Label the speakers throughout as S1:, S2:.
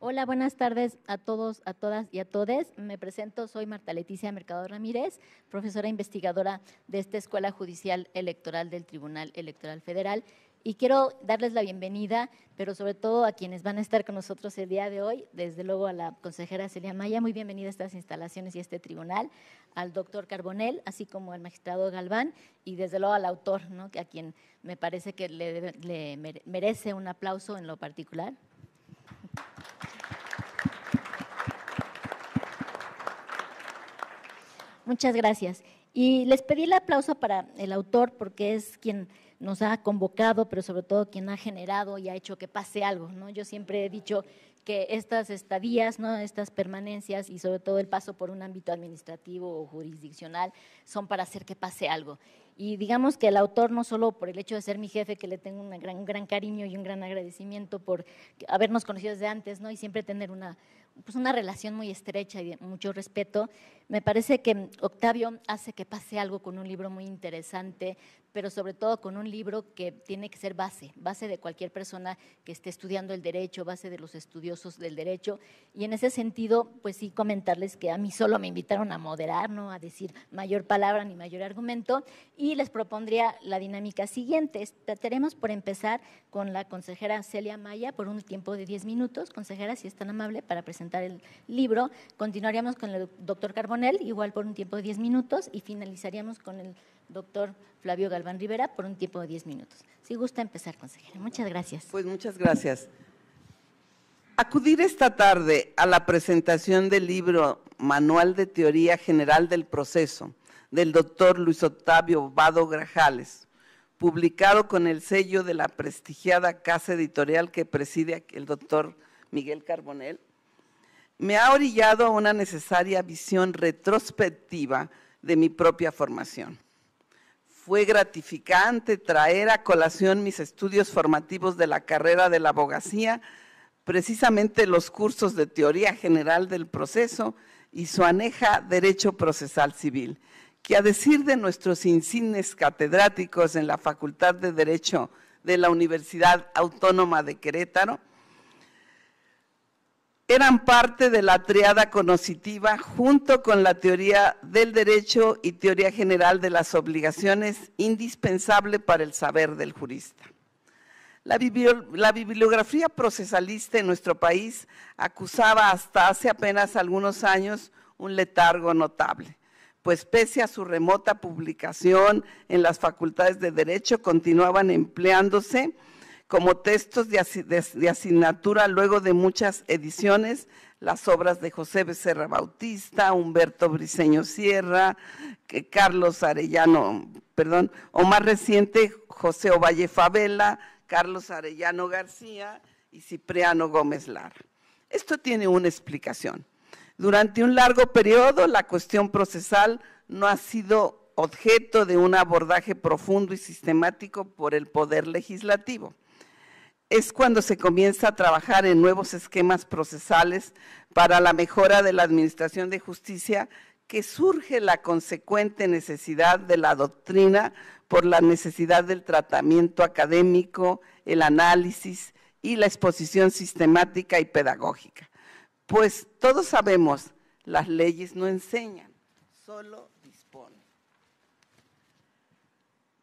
S1: Hola, buenas tardes a todos, a todas y a todes. Me presento, soy Marta Leticia Mercado Ramírez, profesora investigadora de esta Escuela Judicial Electoral del Tribunal Electoral Federal, y quiero darles la bienvenida, pero sobre todo a quienes van a estar con nosotros el día de hoy, desde luego a la consejera Celia Maya, muy bienvenida a estas instalaciones y a este tribunal, al doctor Carbonell, así como al magistrado Galván, y desde luego al autor, ¿no?, a quien me parece que le merece un aplauso en lo particular. Muchas gracias. Y les pedí el aplauso para el autor porque es quien nos ha convocado, pero sobre todo quien ha generado y ha hecho que pase algo, ¿no? Yo siempre he dicho que estas estadías, ¿no?, estas permanencias y sobre todo el paso por un ámbito administrativo o jurisdiccional son para hacer que pase algo. Y digamos que el autor, no solo por el hecho de ser mi jefe, que le tengo un gran cariño y un gran agradecimiento por habernos conocido desde antes, ¿no?, y siempre tener una relación muy estrecha y de mucho respeto, me parece que Octavio hace que pase algo con un libro muy interesante, pero sobre todo con un libro que tiene que ser base de cualquier persona que esté estudiando el derecho, base de los estudiosos del derecho, y en ese sentido, pues sí comentarles que a mí solo me invitaron a moderar, no a decir mayor palabra ni mayor argumento, y les propondría la dinámica siguiente. Trataremos por empezar con la consejera Celia Maya por un tiempo de 10 minutos, consejera, si es tan amable, para presentar el libro. Continuaríamos con el doctor Carbonell, igual por un tiempo de 10 minutos, y finalizaríamos con el doctor Flavio Galván Rivera por un tiempo de 10 minutos. Si gusta empezar, consejera. Muchas gracias.
S2: Pues muchas gracias. Acudir esta tarde a la presentación del libro Manual de Teoría General del Proceso del doctor Luis Octavio Vado Grajales, publicado con el sello de la prestigiada casa editorial que preside el doctor Miguel Carbonell, me ha orillado a una necesaria visión retrospectiva de mi propia formación. Fue gratificante traer a colación mis estudios formativos de la carrera de la abogacía, precisamente los cursos de Teoría General del Proceso y su aneja Derecho Procesal Civil, que a decir de nuestros insignes catedráticos en la Facultad de Derecho de la Universidad Autónoma de Querétaro, eran parte de la triada cognitiva junto con la teoría del derecho y teoría general de las obligaciones indispensable para el saber del jurista. La bibliografía procesalista en nuestro país acusaba hasta hace apenas algunos años un letargo notable, pues pese a su remota publicación en las facultades de Derecho, continuaban empleándose como textos de asignatura luego de muchas ediciones, las obras de José Becerra Bautista, Humberto Briceño Sierra, Carlos Arellano, o más reciente, José Ovalle Favela, Carlos Arellano García y Cipriano Gómez Lara. Esto tiene una explicación. Durante un largo periodo, la cuestión procesal no ha sido objeto de un abordaje profundo y sistemático por el Poder Legislativo. Es cuando se comienza a trabajar en nuevos esquemas procesales para la mejora de la administración de justicia que surge la consecuente necesidad de la doctrina por la necesidad del tratamiento académico, el análisis y la exposición sistemática y pedagógica. Pues todos sabemos, las leyes no enseñan, solo disponen.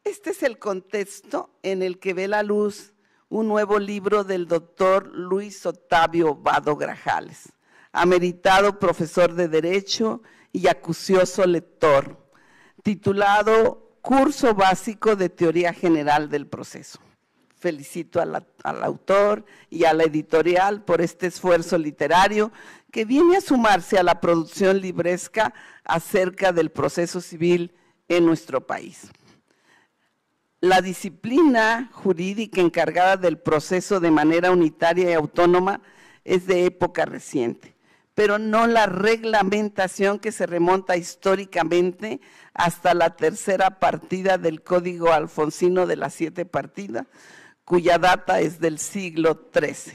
S2: Este es el contexto en el que ve la luz un nuevo libro del doctor Luis Octavio Vado Grajales, ameritado profesor de Derecho y acucioso lector, titulado Curso Básico de Teoría General del Proceso. Felicito al autor y a la editorial por este esfuerzo literario que viene a sumarse a la producción libresca acerca del proceso civil en nuestro país. La disciplina jurídica encargada del proceso de manera unitaria y autónoma es de época reciente, pero no la reglamentación que se remonta históricamente hasta la tercera partida del Código Alfonsino de las 7 partidas, cuya data es del siglo XIII.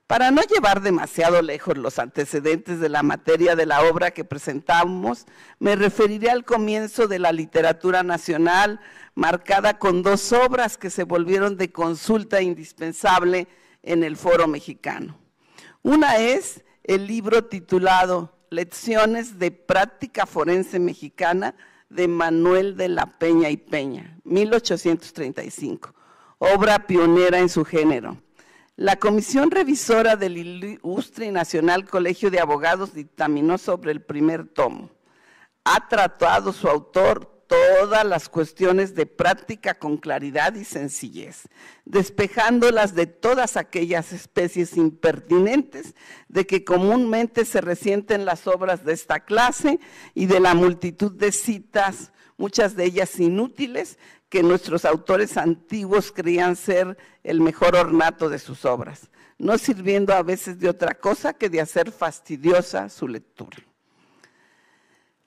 S2: Para no llevar demasiado lejos los antecedentes de la materia de la obra que presentamos, me referiré al comienzo de la literatura nacional, marcada con 2 obras que se volvieron de consulta indispensable en el foro mexicano. Una es el libro titulado Lecciones de Práctica Forense Mexicana de Manuel de la Peña y Peña, 1835, obra pionera en su género. La Comisión Revisora del Ilustre y Nacional Colegio de Abogados dictaminó sobre el primer tomo. Ha tratado su autor todas las cuestiones de práctica con claridad y sencillez, despejándolas de todas aquellas especies impertinentes de que comúnmente se resienten las obras de esta clase y de la multitud de citas, muchas de ellas inútiles, que nuestros autores antiguos creían ser el mejor ornato de sus obras, no sirviendo a veces de otra cosa que de hacer fastidiosa su lectura.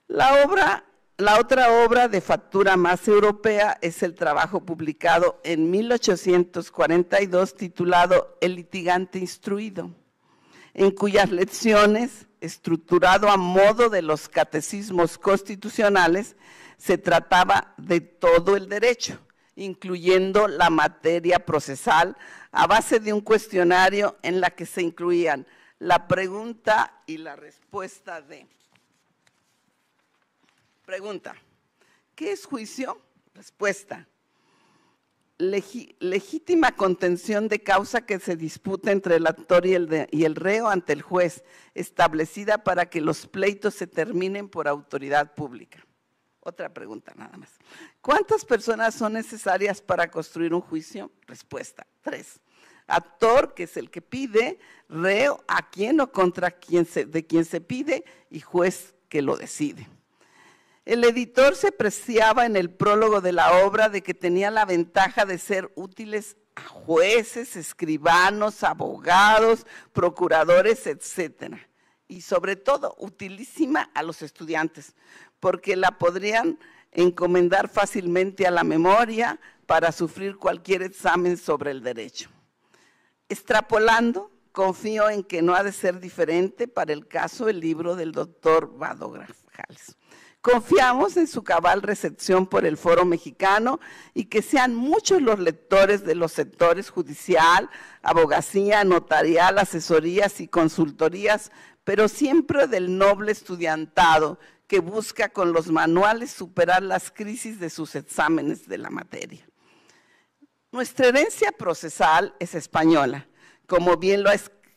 S2: La otra obra de factura más europea es el trabajo publicado en 1842 titulado El litigante instruido, en cuyas lecciones, estructurado a modo de los catecismos constitucionales, se trataba de todo el derecho, incluyendo la materia procesal, a base de un cuestionario en la que se incluían la pregunta y la respuesta de. Pregunta: ¿qué es juicio? Respuesta: legítima contención de causa que se disputa entre el actor y el reo ante el juez, establecida para que los pleitos se terminen por autoridad pública. Otra pregunta nada más. ¿Cuántas personas son necesarias para construir un juicio? Respuesta: 3. Actor, que es el que pide, reo, a quién o contra quién de quién se pide, y juez, que lo decide. El editor se preciaba en el prólogo de la obra de que tenía la ventaja de ser útiles a jueces, escribanos, abogados, procuradores, etcétera. Y sobre todo, utilísima a los estudiantes, porque la podrían encomendar fácilmente a la memoria para sufrir cualquier examen sobre el derecho. Extrapolando, confío en que no ha de ser diferente para el caso el libro del doctor Vado Grajales. Confiamos en su cabal recepción por el Foro Mexicano y que sean muchos los lectores de los sectores judicial, abogacía, notarial, asesorías y consultorías, pero siempre del noble estudiantado que busca con los manuales superar las crisis de sus exámenes de la materia. Nuestra herencia procesal es española, como bien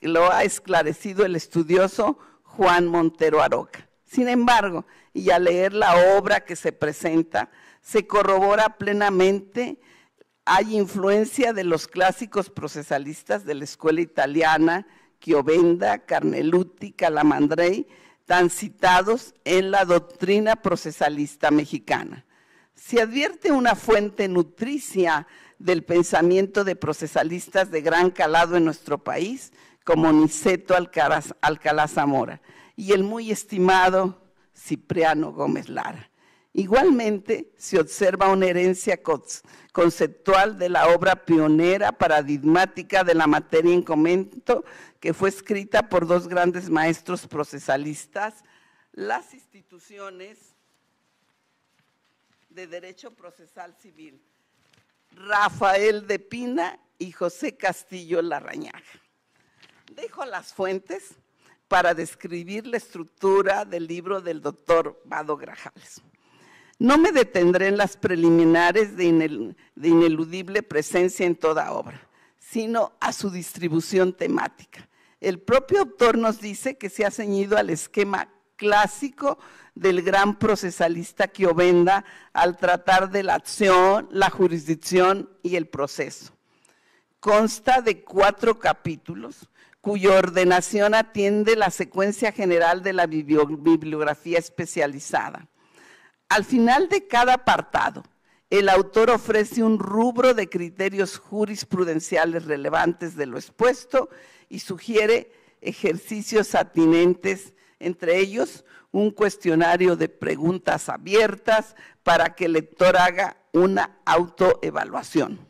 S2: lo ha esclarecido el estudioso Juan Montero Aroca. Sin embargo, y al leer la obra que se presenta, se corrobora plenamente, hay influencia de los clásicos procesalistas de la escuela italiana, Chiovenda, Carneluti, Calamandrei, tan citados en la doctrina procesalista mexicana. Se advierte una fuente nutricia del pensamiento de procesalistas de gran calado en nuestro país, como Niceto Alcalá Zamora y el muy estimado Cipriano Gómez Lara. Igualmente, se observa una herencia conceptual de la obra pionera paradigmática de la materia en comento, que fue escrita por dos grandes maestros procesalistas, las instituciones de Derecho Procesal Civil, Rafael de Pina y José Castillo Larrañaga. Dejo las fuentes para describir la estructura del libro del doctor Vado Grajales. No me detendré en las preliminares de ineludible presencia en toda obra, sino a su distribución temática. El propio autor nos dice que se ha ceñido al esquema clásico del gran procesalista Chiovenda al tratar de la acción, la jurisdicción y el proceso. Consta de 4 capítulos, cuya ordenación atiende la secuencia general de la bibliografía especializada. Al final de cada apartado, el autor ofrece un rubro de criterios jurisprudenciales relevantes de lo expuesto y sugiere ejercicios atinentes, entre ellos un cuestionario de preguntas abiertas para que el lector haga una autoevaluación.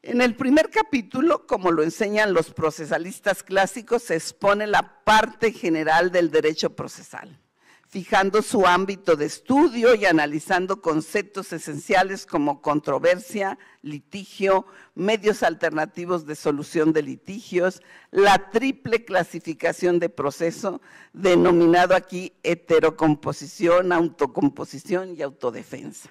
S2: En el primer capítulo, como lo enseñan los procesalistas clásicos, se expone la parte general del derecho procesal. fijando su ámbito de estudio y analizando conceptos esenciales como controversia, litigio, medios alternativos de solución de litigios, la triple clasificación de proceso, denominado aquí heterocomposición, autocomposición y autodefensa.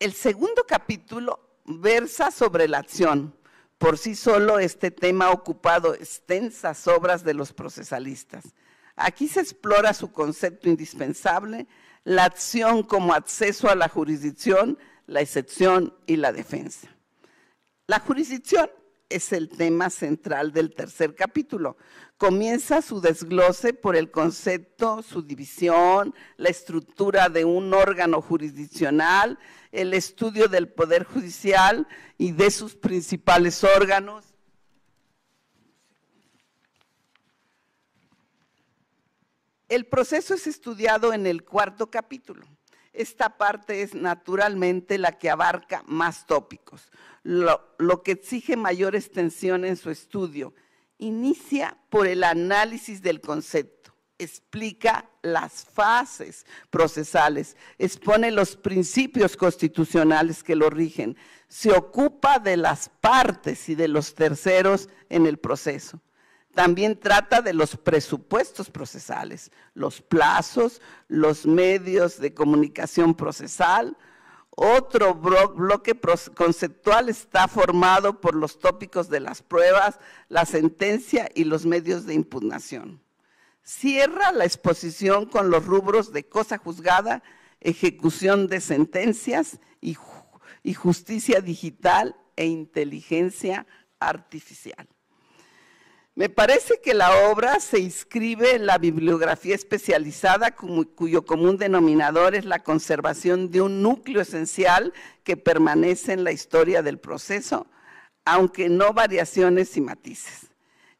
S2: El segundo capítulo versa sobre la acción. Por sí solo este tema ha ocupado extensas obras de los procesalistas. Aquí se explora su concepto indispensable, la acción como acceso a la jurisdicción, la excepción y la defensa. La jurisdicción es el tema central del tercer capítulo. Comienza su desglose por el concepto, su división, la estructura de un órgano jurisdiccional, el estudio del Poder Judicial y de sus principales órganos. El proceso es estudiado en el cuarto capítulo. Esta parte es naturalmente la que abarca más tópicos, lo que exige mayor extensión en su estudio. Inicia por el análisis del concepto, explica las fases procesales, expone los principios constitucionales que lo rigen, se ocupa de las partes y de los terceros en el proceso. También trata de los presupuestos procesales, los plazos, los medios de comunicación procesal. Otro bloque conceptual está formado por los tópicos de las pruebas, la sentencia y los medios de impugnación. Cierra la exposición con los rubros de cosa juzgada, ejecución de sentencias y justicia digital e inteligencia artificial. Me parece que la obra se inscribe en la bibliografía especializada cuyo común denominador es la conservación de un núcleo esencial que permanece en la historia del proceso, aunque no variaciones y matices.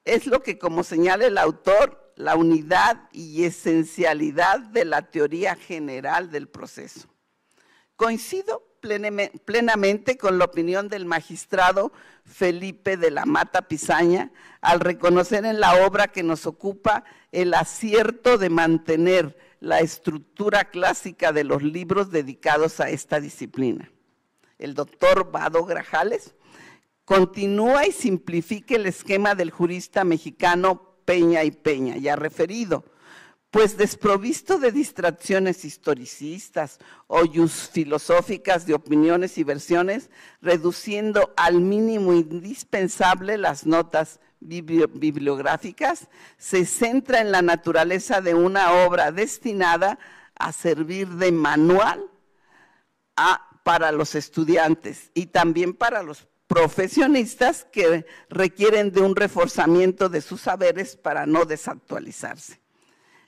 S2: Es lo que, como señala el autor, la unidad y esencialidad de la teoría general del proceso. Coincido plenamente con la opinión del magistrado Felipe de la Mata Pizaña al reconocer en la obra que nos ocupa el acierto de mantener la estructura clásica de los libros dedicados a esta disciplina. El doctor Vado Grajales continúa y simplifica el esquema del jurista mexicano Peña y Peña, ya referido, pues desprovisto de distracciones historicistas o filosóficas de opiniones y versiones, reduciendo al mínimo indispensable las notas bibliográficas, se centra en la naturaleza de una obra destinada a servir de manual para los estudiantes y también para los profesionistas que requieren de un reforzamiento de sus saberes para no desactualizarse.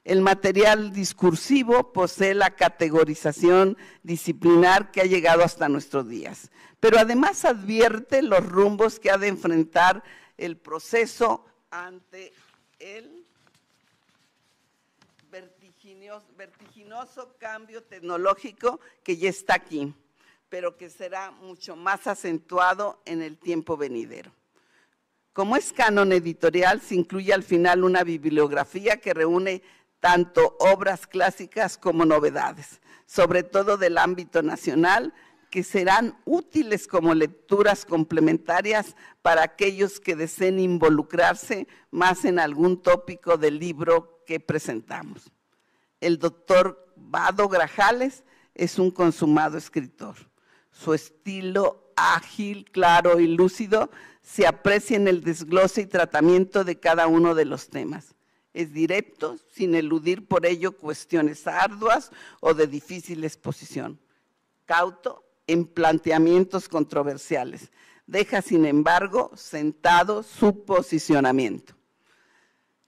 S2: El material discursivo posee la categorización disciplinar que ha llegado hasta nuestros días, pero además advierte los rumbos que ha de enfrentar el proceso ante el vertiginoso cambio tecnológico que ya está aquí, pero que será mucho más acentuado en el tiempo venidero. Como es canon editorial, se incluye al final una bibliografía que reúne tanto obras clásicas como novedades, sobre todo del ámbito nacional, que serán útiles como lecturas complementarias para aquellos que deseen involucrarse más en algún tópico del libro que presentamos. El doctor Vado Grajales es un consumado escritor. Su estilo ágil, claro y lúcido se aprecia en el desglose y tratamiento de cada uno de los temas. Es directo, sin eludir por ello cuestiones arduas o de difícil exposición. Cauto en planteamientos controversiales. Deja, sin embargo, sentado su posicionamiento.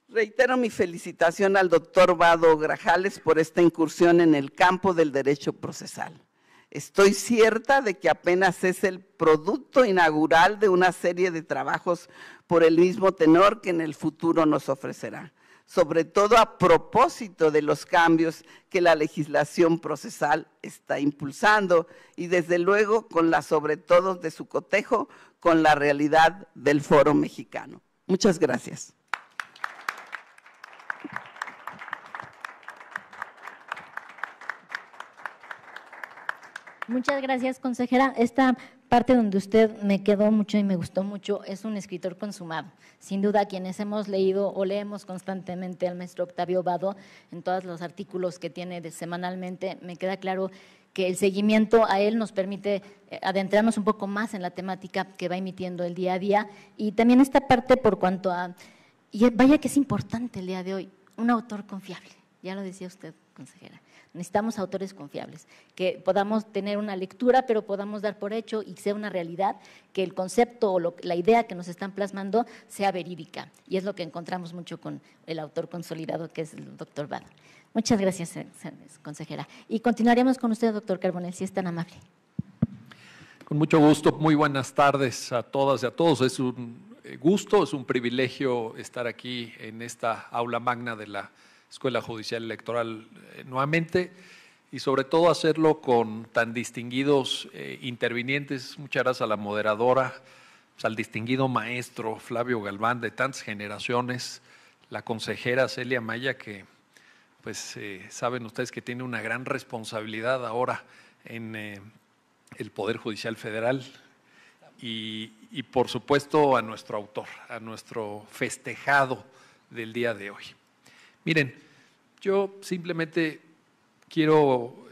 S2: Reitero mi felicitación al doctor Vado Grajales por esta incursión en el campo del derecho procesal. Estoy cierta de que apenas es el producto inaugural de una serie de trabajos por el mismo tenor que en el futuro nos ofrecerá, sobre todo a propósito de los cambios que la legislación procesal está impulsando y desde luego con la sobre todo de su cotejo con la realidad del Foro Mexicano. Muchas gracias.
S1: Muchas gracias, consejera. Esta parte donde usted me quedó mucho y me gustó mucho es un escritor consumado. Sin duda, quienes hemos leído o leemos constantemente al maestro Octavio Vado en todos los artículos que tiene semanalmente, me queda claro que el seguimiento a él nos permite adentrarnos un poco más en la temática que va emitiendo el día a día, y también esta parte por cuanto a, y vaya que es importante el día de hoy, un autor confiable, ya lo decía usted, consejera. Necesitamos autores confiables, que podamos tener una lectura, pero podamos dar por hecho y sea una realidad, que el concepto o la idea que nos están plasmando sea verídica. Y es lo que encontramos mucho con el autor consolidado, que es el doctor Vado. Muchas gracias, consejera. Y continuaremos con usted, doctor Carbonell, si es tan amable.
S3: Con mucho gusto. Muy buenas tardes a todas y a todos. Es un gusto, es un privilegio estar aquí en esta aula magna de la Escuela Judicial Electoral nuevamente, y sobre todo hacerlo con tan distinguidos intervinientes. Muchas gracias a la moderadora, pues al distinguido maestro Flavio Galván, de tantas generaciones, la consejera Celia Maya, que pues saben ustedes que tiene una gran responsabilidad ahora en el Poder Judicial Federal, y por supuesto a nuestro autor, a nuestro festejado del día de hoy. Miren, yo simplemente quiero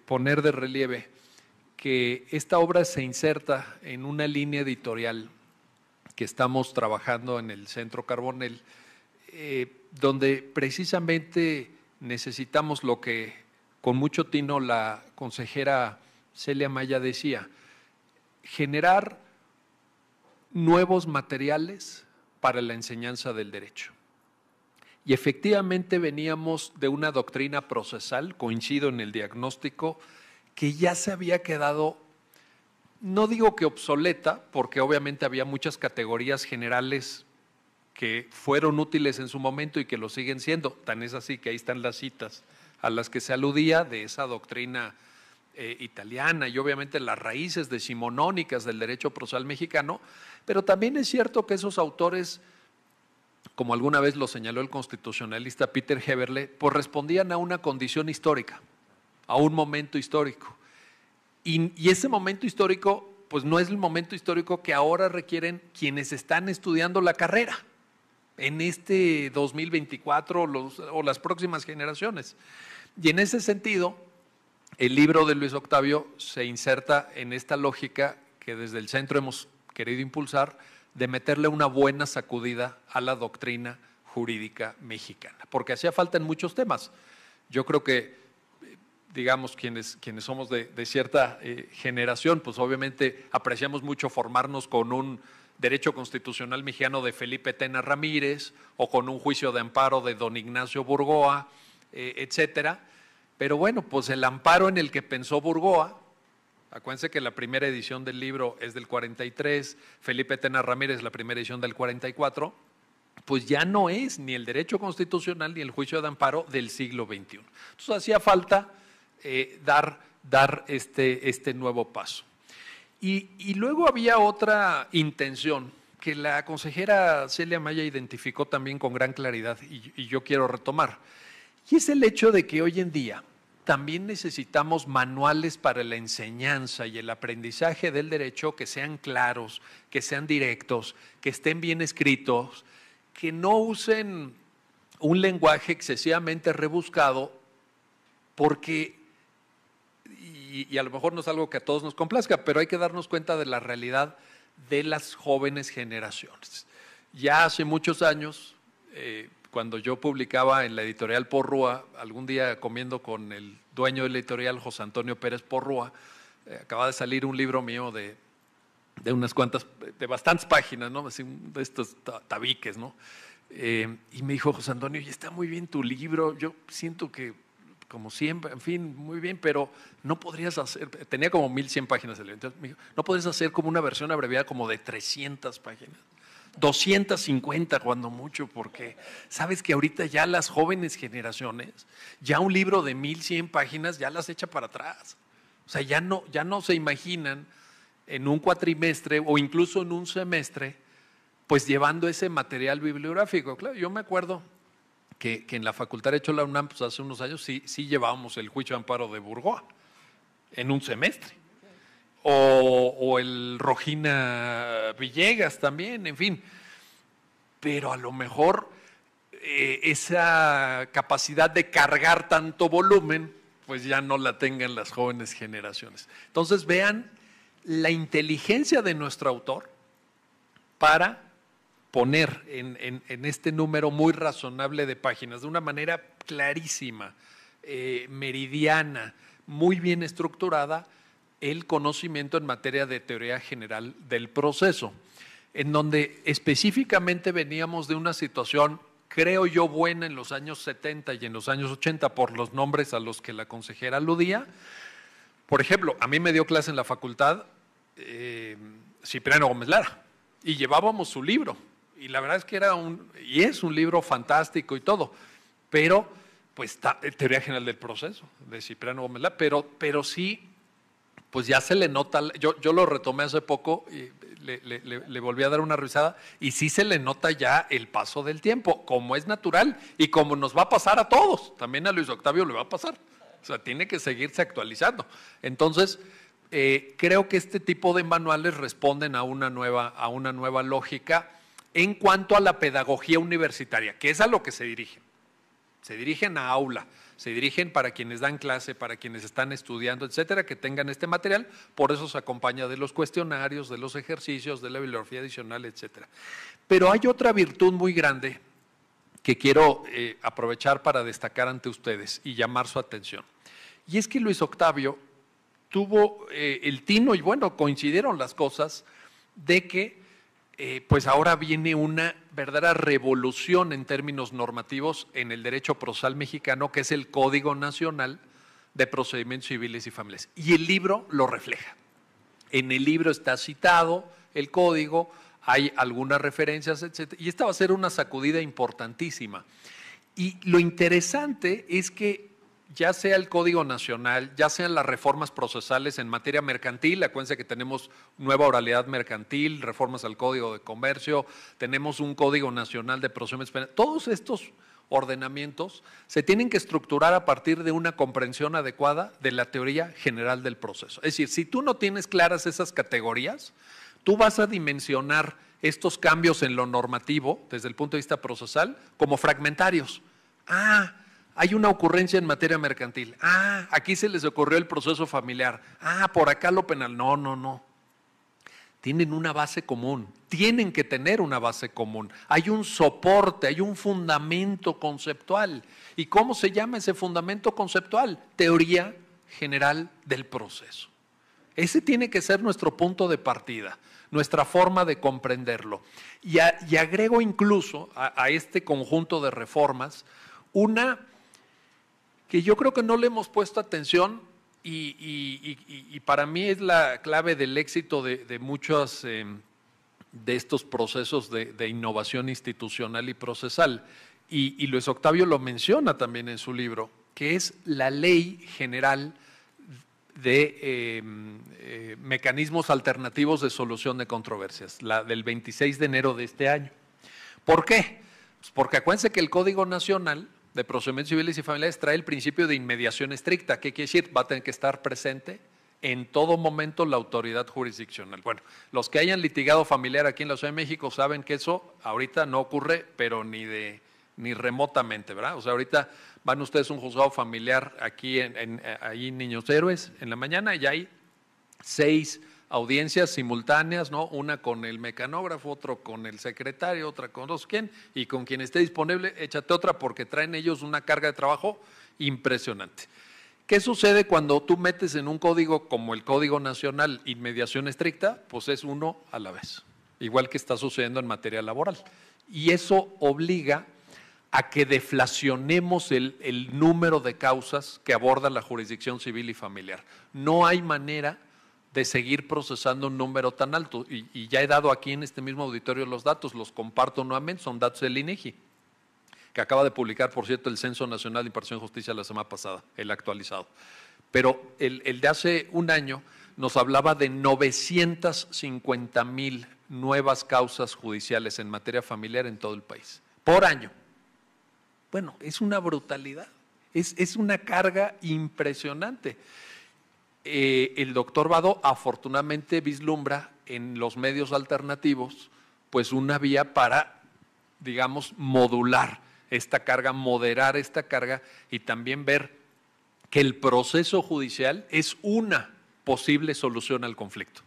S3: poner de relieve que esta obra se inserta en una línea editorial que estamos trabajando en el Centro Carbonell, donde precisamente necesitamos lo que con mucho tino la consejera Celia Maya decía: generar nuevos materiales para la enseñanza del derecho. Y efectivamente veníamos de una doctrina procesal, coincido en el diagnóstico, que ya se había quedado, no digo que obsoleta, porque obviamente había muchas categorías generales que fueron útiles en su momento y que lo siguen siendo. Tan es así que ahí están las citas a las que se aludía de esa doctrina italiana, y obviamente las raíces decimonónicas del derecho procesal mexicano, pero también es cierto que esos autores, como alguna vez lo señaló el constitucionalista Peter Heberle, pues respondían a una condición histórica, a un momento histórico. Y ese momento histórico, pues no es el momento histórico que ahora requieren quienes están estudiando la carrera en este 2024 o las próximas generaciones. Y en ese sentido, el libro de Luis Octavio se inserta en esta lógica que desde el centro hemos querido impulsar, de meterle una buena sacudida a la doctrina jurídica mexicana, porque hacía falta en muchos temas. Yo creo que, digamos, quienes somos de cierta generación, pues obviamente apreciamos mucho formarnos con un derecho constitucional mexicano de Felipe Tena Ramírez, o con un juicio de amparo de don Ignacio Burgoa, etcétera. Pero bueno, pues el amparo en el que pensó Burgoa, acuérdense que la primera edición del libro es del 43, Felipe Tena Ramírez la primera edición del 44, pues ya no es ni el derecho constitucional ni el juicio de amparo del siglo XXI. Entonces hacía falta dar este nuevo paso. Y luego había otra intención que la consejera Celia Maya identificó también con gran claridad, y yo quiero retomar, y es el hecho de que hoy en día también necesitamos manuales para la enseñanza y el aprendizaje del derecho que sean claros, que sean directos, que estén bien escritos, que no usen un lenguaje excesivamente rebuscado, porque, y a lo mejor no es algo que a todos nos complazca, pero hay que darnos cuenta de la realidad de las jóvenes generaciones. Ya hace muchos años, cuando yo publicaba en la editorial Porrúa, algún día comiendo con el dueño de la editorial, José Antonio Pérez Porrúa, acaba de salir un libro mío de unas cuantas, de bastantes páginas, ¿no? Así, de estos tabiques, ¿no? Y me dijo, José Antonio, y está muy bien tu libro, yo siento que, como siempre, en fin, muy bien, pero no podrías hacer, tenía como 1100 páginas el libro, entonces me dijo, ¿no podrías hacer como una versión abreviada como de 300 páginas? 250 cuando mucho, porque sabes que ahorita ya las jóvenes generaciones, ya un libro de 1100 páginas ya las echa para atrás. O sea, ya no se imaginan en un cuatrimestre o incluso en un semestre, pues llevando ese material bibliográfico. Claro, yo me acuerdo que en la Facultad de Derecho de la UNAM, pues hace unos años sí llevábamos el juicio de amparo de Burgoa en un semestre. o el Rojina Villegas también, en fin. Pero a lo mejor esa capacidad de cargar tanto volumen, pues ya no la tengan las jóvenes generaciones. Entonces vean la inteligencia de nuestro autor para poner en este número muy razonable de páginas, de una manera clarísima, meridiana, muy bien estructurada, el conocimiento en materia de teoría general del proceso, en donde específicamente veníamos de una situación, creo yo, buena en los años 70 y en los años 80 por los nombres a los que la consejera aludía. Por ejemplo, a mí me dio clase en la facultad Cipriano Gómez Lara y llevábamos su libro y la verdad es que es un libro fantástico y todo, pero pues teoría general del proceso de Cipriano Gómez Lara, pero sí, pues ya se le nota, yo lo retomé hace poco y le volví a dar una revisada y sí se le nota ya el paso del tiempo, como es natural y como nos va a pasar a todos, también a Luis Octavio le va a pasar, o sea, tiene que seguirse actualizando. Entonces, creo que este tipo de manuales responden a una nueva lógica en cuanto a la pedagogía universitaria, que es a lo que se dirigen. Se dirigen a aula, se dirigen para quienes dan clase, para quienes están estudiando, etcétera, que tengan este material, por eso se acompaña de los cuestionarios, de los ejercicios, de la bibliografía adicional, etcétera. Pero hay otra virtud muy grande que quiero aprovechar para destacar ante ustedes y llamar su atención. Y es que Luis Octavio tuvo el tino, y bueno, coincidieron las cosas, de que pues ahora viene una verdadera revolución en términos normativos en el derecho procesal mexicano, que es el Código Nacional de Procedimientos Civiles y Familiares. Y el libro lo refleja. En el libro está citado el código, hay algunas referencias, etcétera, y esta va a ser una sacudida importantísima. Y lo interesante es que ya sea el Código Nacional, ya sean las reformas procesales en materia mercantil, acuérdense que tenemos nueva oralidad mercantil, reformas al Código de Comercio, tenemos un Código Nacional de Procedimientos Penales, todos estos ordenamientos se tienen que estructurar a partir de una comprensión adecuada de la teoría general del proceso. Es decir, si tú no tienes claras esas categorías, tú vas a dimensionar estos cambios en lo normativo, desde el punto de vista procesal, como fragmentarios. Hay una ocurrencia en materia mercantil. Aquí se les ocurrió el proceso familiar. Por acá lo penal. No. Tienen una base común. Tienen que tener una base común. Hay un soporte, hay un fundamento conceptual. ¿Y cómo se llama ese fundamento conceptual? Teoría general del proceso. Ese tiene que ser nuestro punto de partida, nuestra forma de comprenderlo. Y agrego incluso a este conjunto de reformas una que yo creo que no le hemos puesto atención y para mí es la clave del éxito de muchos de estos procesos de innovación institucional y procesal. Y Luis Octavio lo menciona también en su libro, que es la Ley General de Mecanismos Alternativos de Solución de Controversias, la del 26 de enero de este año. ¿Por qué? Pues porque acuérdense que el Código Nacional de Procedimientos Civiles y Familiares trae el principio de inmediación estricta. ¿Qué quiere decir? Va a tener que estar presente en todo momento la autoridad jurisdiccional. Bueno, los que hayan litigado familiar aquí en la Ciudad de México saben que eso ahorita no ocurre, pero ni remotamente, ¿verdad? O sea, ahorita van ustedes a un juzgado familiar aquí ahí en Niños Héroes en la mañana y hay 6 audiencias simultáneas, ¿no? Una con el mecanógrafo, otro con el secretario, otra con no sé quién, y con quien esté disponible, échate otra porque traen ellos una carga de trabajo impresionante. ¿Qué sucede cuando tú metes en un código como el Código Nacional inmediación estricta? Pues es uno a la vez, igual que está sucediendo en materia laboral. Y eso obliga a que deflacionemos el número de causas que aborda la jurisdicción civil y familiar. No hay manera de seguir procesando un número tan alto. Y ya he dado aquí en este mismo auditorio los datos, los comparto nuevamente, son datos del INEGI, que acaba de publicar, por cierto, el Censo Nacional de Impartición de Justicia la semana pasada, el actualizado. Pero el de hace un año nos hablaba de 950,000 nuevas causas judiciales en materia familiar en todo el país, por año. Bueno, es una brutalidad, es una carga impresionante. el doctor Vado afortunadamente vislumbra en los medios alternativos pues una vía para, digamos, modular esta carga, moderar esta carga y también ver que el proceso judicial es una posible solución al conflicto.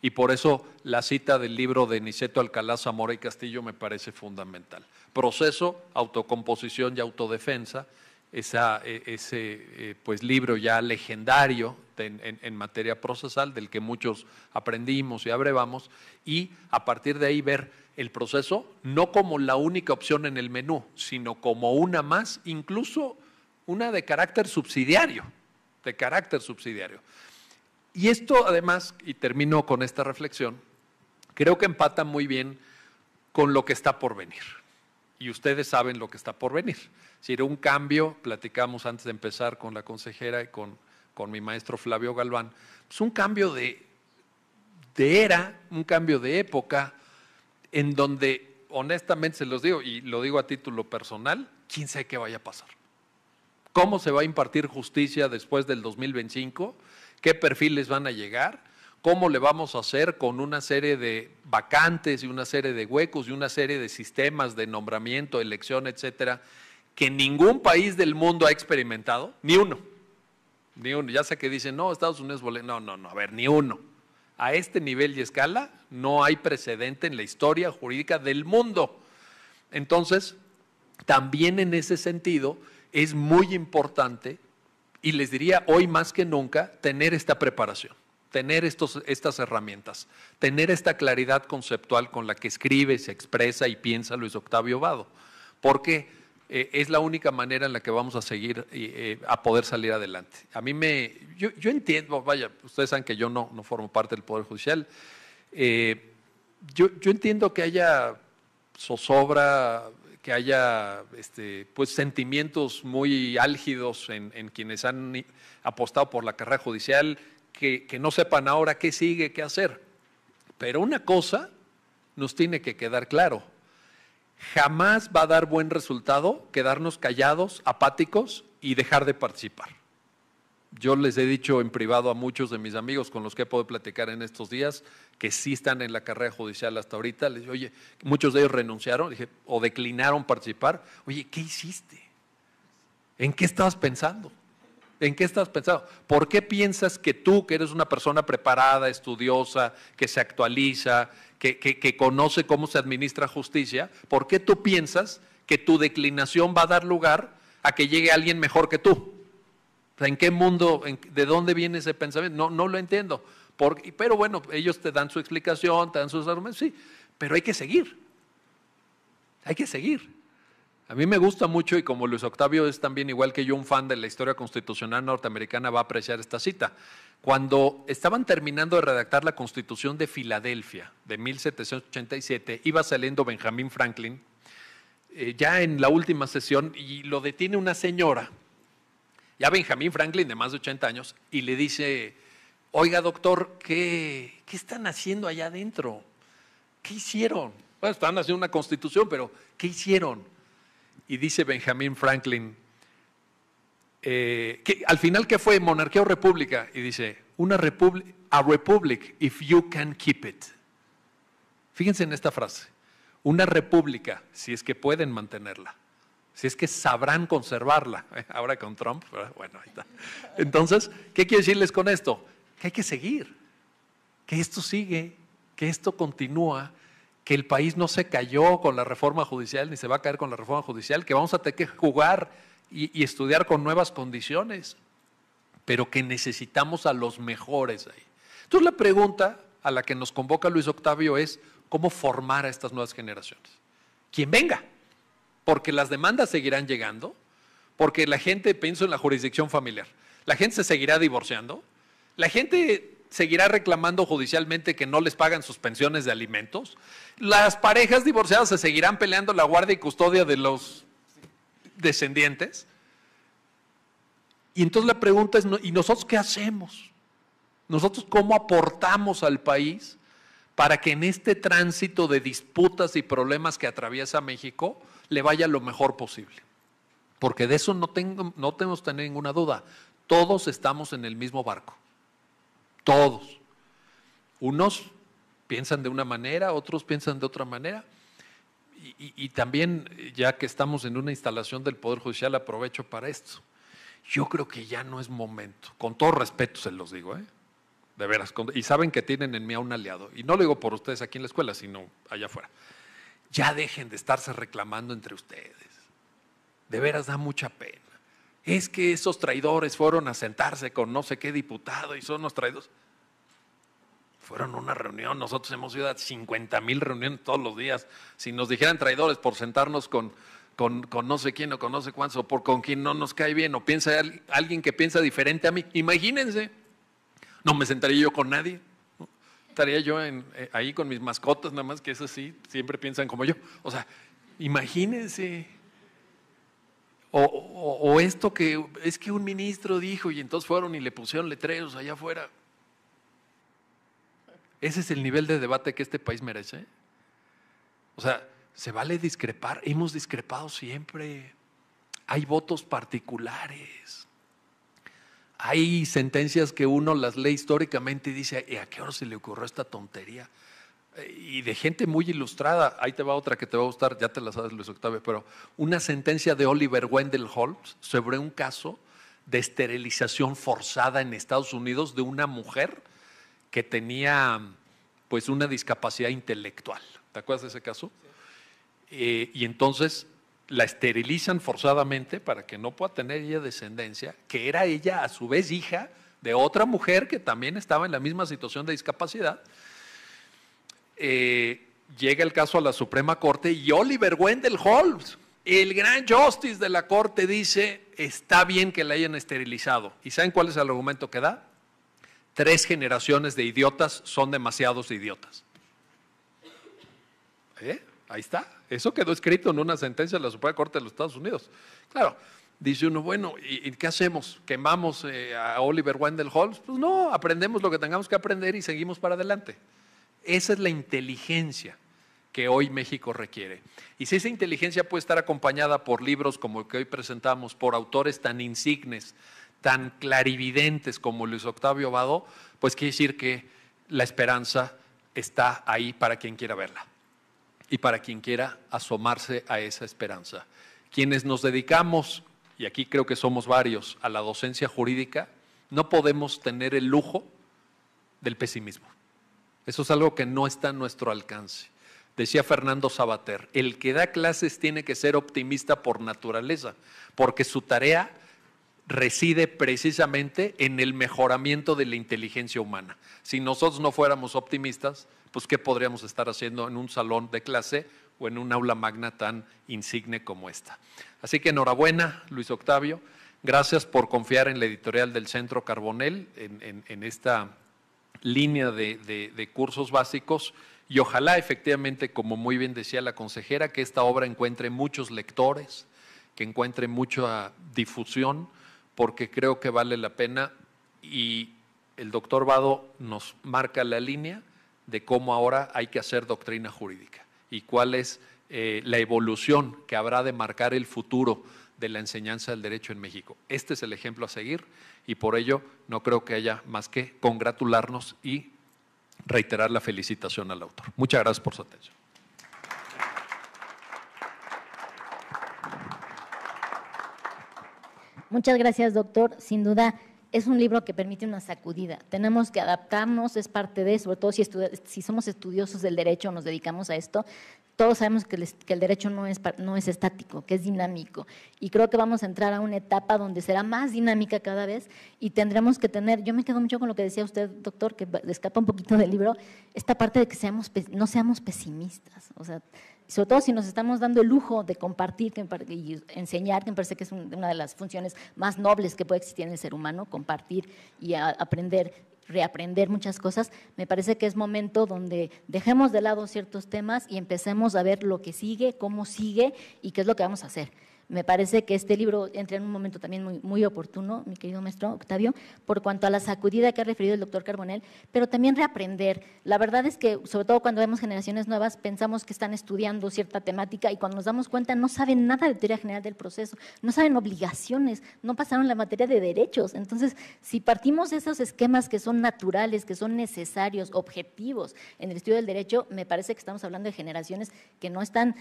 S3: Y por eso la cita del libro de Niceto Alcalá, Zamora y Castillo me parece fundamental. Proceso, autocomposición y autodefensa, ese pues, libro ya legendario en materia procesal, del que muchos aprendimos y abrevamos, y a partir de ahí ver el proceso no como la única opción en el menú, sino como una más, incluso una de carácter subsidiario, Y esto además, y termino con esta reflexión, creo que empata muy bien con lo que está por venir. Y ustedes saben lo que está por venir. Es decir, un cambio, platicamos antes de empezar con la consejera y con mi maestro Flavio Galván, pues un cambio de era, un cambio de época, en donde, honestamente se los digo, y lo digo a título personal, quién sabe qué vaya a pasar. ¿Cómo se va a impartir justicia después del 2025? ¿Qué perfiles van a llegar? ¿Cómo le vamos a hacer con una serie de vacantes y una serie de huecos y una serie de sistemas de nombramiento, elección, etcétera, que ningún país del mundo ha experimentado? Ni uno. Ya sé que dicen, no, Estados Unidos, no, a ver, ni uno. A este nivel y escala no hay precedente en la historia jurídica del mundo. Entonces, también en ese sentido es muy importante, y les diría hoy más que nunca, tener esta preparación, tener estas herramientas, tener esta claridad conceptual con la que escribe, se expresa y piensa Luis Octavio Vado, porque es la única manera en la que vamos a seguir a poder salir adelante. A mí yo entiendo, vaya, ustedes saben que yo no formo parte del Poder Judicial, yo entiendo que haya zozobra, que haya pues sentimientos muy álgidos en quienes han apostado por la carrera judicial, que no sepan ahora qué sigue, qué hacer. Pero una cosa nos tiene que quedar claro: jamás va a dar buen resultado quedarnos callados, apáticos y dejar de participar. Yo les he dicho en privado a muchos de mis amigos con los que he podido platicar en estos días, que sí están en la carrera judicial hasta ahorita, les digo, oye, muchos de ellos renunciaron o declinaron participar. Oye, ¿qué hiciste? ¿En qué estabas pensando? ¿En qué estás pensando? ¿Por qué piensas que tú, que eres una persona preparada, estudiosa, que se actualiza, que conoce cómo se administra justicia, por qué tú piensas que tu declinación va a dar lugar a que llegue alguien mejor que tú? O sea, ¿en qué mundo, de dónde viene ese pensamiento? No lo entiendo. Pero bueno, ellos te dan su explicación, te dan sus argumentos, sí, pero hay que seguir. Hay que seguir. A mí me gusta mucho, y como Luis Octavio es también igual que yo un fan de la historia constitucional norteamericana, va a apreciar esta cita. Cuando estaban terminando de redactar la Constitución de Filadelfia de 1787, iba saliendo Benjamin Franklin, ya en la última sesión, y lo detiene una señora, ya Benjamin Franklin de más de 80 años, y le dice: oiga, doctor, ¿qué están haciendo allá adentro? ¿Qué hicieron? Bueno, están haciendo una constitución, pero ¿qué hicieron? Y dice Benjamin Franklin, al final, ¿qué fue? ¿Monarquía o república? Y dice, a republic if you can keep it. Fíjense en esta frase, una república, si es que pueden mantenerla, si es que sabrán conservarla. Ahora con Trump, bueno, ahí está. Entonces, ¿qué quiero decirles con esto? Que hay que seguir, que esto sigue, que esto continúa, que el país no se cayó con la reforma judicial, ni se va a caer con la reforma judicial, que vamos a tener que jugar y estudiar con nuevas condiciones, pero que necesitamos a los mejores ahí. Entonces la pregunta a la que nos convoca Luis Octavio es: ¿cómo formar a estas nuevas generaciones? Quien venga, porque las demandas seguirán llegando, porque la gente, pienso en la jurisdicción familiar, la gente se seguirá divorciando, la gente seguirá reclamando judicialmente que no les pagan sus pensiones de alimentos, las parejas divorciadas se seguirán peleando la guardia y custodia de los descendientes. Y entonces la pregunta es, ¿y nosotros qué hacemos? ¿Nosotros cómo aportamos al país para que en este tránsito de disputas y problemas que atraviesa México le vaya lo mejor posible? Porque de eso no tenemos que tener ninguna duda. Todos estamos en el mismo barco. todos. Unos piensan de una manera, otros piensan de otra manera. Y también, ya que estamos en una instalación del Poder Judicial, aprovecho para esto. Yo creo que ya no es momento, con todo respeto se los digo, de veras, y saben que tienen en mí a un aliado, y no lo digo por ustedes aquí en la escuela, sino allá afuera. Ya dejen de estarse reclamando entre ustedes, de veras da mucha pena. Es que esos traidores fueron a sentarse con no sé qué diputado y son los traidores. Fueron a una reunión, nosotros hemos ido a 50,000 reuniones todos los días. Si nos dijeran traidores por sentarnos con no sé quién o con no sé cuántos, o con quien no nos cae bien, o piensa alguien que piensa diferente a mí, imagínense, no me sentaría yo con nadie, ¿no? Estaría yo ahí con mis mascotas, nada más que eso sí, siempre piensan como yo. O sea, imagínense. O esto que es que un ministro dijo y entonces fueron y le pusieron letreros allá afuera. Ese es el nivel de debate que este país merece. O sea, se vale discrepar, hemos discrepado siempre. Hay votos particulares. Hay sentencias que uno las lee históricamente y dice, ¿a qué hora se le ocurrió esta tontería? Y de gente muy ilustrada. Ahí te va otra que te va a gustar, ya te la sabes, Luis Octavio, pero una sentencia de Oliver Wendell Holmes sobre un caso de esterilización forzada en Estados Unidos de una mujer que tenía pues una discapacidad intelectual. ¿Te acuerdas de ese caso? Y entonces la esterilizan forzadamente para que no pueda tener ella descendencia, que era ella a su vez hija de otra mujer que también estaba en la misma situación de discapacidad. Llega el caso a la Suprema Corte y Oliver Wendell Holmes, el gran justice de la Corte, dice, está bien que la hayan esterilizado. ¿Y saben cuál es el argumento que da? 3 generaciones de idiotas son demasiados idiotas. Ahí está. Eso quedó escrito en una sentencia de la Suprema Corte de los Estados Unidos. Claro, dice uno, bueno, ¿y qué hacemos? ¿Quemamos a Oliver Wendell Holmes? Pues no, aprendemos lo que tengamos que aprender y seguimos para adelante. Esa es la inteligencia que hoy México requiere. Y si esa inteligencia puede estar acompañada por libros como el que hoy presentamos, por autores tan insignes, tan clarividentes como Luis Octavio Vado, pues quiere decir que la esperanza está ahí para quien quiera verla y para quien quiera asomarse a esa esperanza. Quienes nos dedicamos, y aquí creo que somos varios, a la docencia jurídica, no podemos tener el lujo del pesimismo. Eso es algo que no está a nuestro alcance. Decía Fernando Sabater, el que da clases tiene que ser optimista por naturaleza, porque su tarea reside precisamente en el mejoramiento de la inteligencia humana. Si nosotros no fuéramos optimistas, pues ¿qué podríamos estar haciendo en un salón de clase o en un aula magna tan insigne como esta? Así que enhorabuena, Luis Octavio. Gracias por confiar en la editorial del Centro Carbonell, en esta línea de cursos básicos, y ojalá efectivamente, como muy bien decía la consejera, que esta obra encuentre muchos lectores, que encuentre mucha difusión, porque creo que vale la pena, y el doctor Vado nos marca la línea de cómo ahora hay que hacer doctrina jurídica y cuál es la evolución que habrá de marcar el futuro de la enseñanza del derecho en México. Este es el ejemplo a seguir y por ello no creo que haya más que congratularnos y reiterar la felicitación al autor. Muchas gracias por su atención.
S1: Muchas gracias, doctor. Sin duda, es un libro que permite una sacudida. Tenemos que adaptarnos, es parte de, sobre todo si somos estudiosos del derecho, nos dedicamos a esto. Todos sabemos que el derecho no es estático, que es dinámico. Y creo que vamos a entrar a una etapa donde será más dinámica cada vez y tendremos que tener, yo me quedo mucho con lo que decía usted, doctor, que escapa un poquito del libro, esta parte de que no seamos pesimistas. O sea, sobre todo si nos estamos dando el lujo de compartir y enseñar, que me parece que es una de las funciones más nobles que puede existir en el ser humano, compartir y aprender, reaprender muchas cosas. Me parece que es momento donde dejemos de lado ciertos temas y empecemos a ver lo que sigue, cómo sigue y qué es lo que vamos a hacer. Me parece que este libro entra en un momento también muy oportuno, mi querido maestro Octavio, por cuanto a la sacudida que ha referido el doctor Carbonell, pero también reaprender. La verdad es que, sobre todo cuando vemos generaciones nuevas, pensamos que están estudiando cierta temática y cuando nos damos cuenta no saben nada de teoría general del proceso, no saben obligaciones, no pasaron la materia de derechos. Entonces, si partimos de esos esquemas que son naturales, que son necesarios, objetivos en el estudio del derecho, me parece que estamos hablando de generaciones que no están,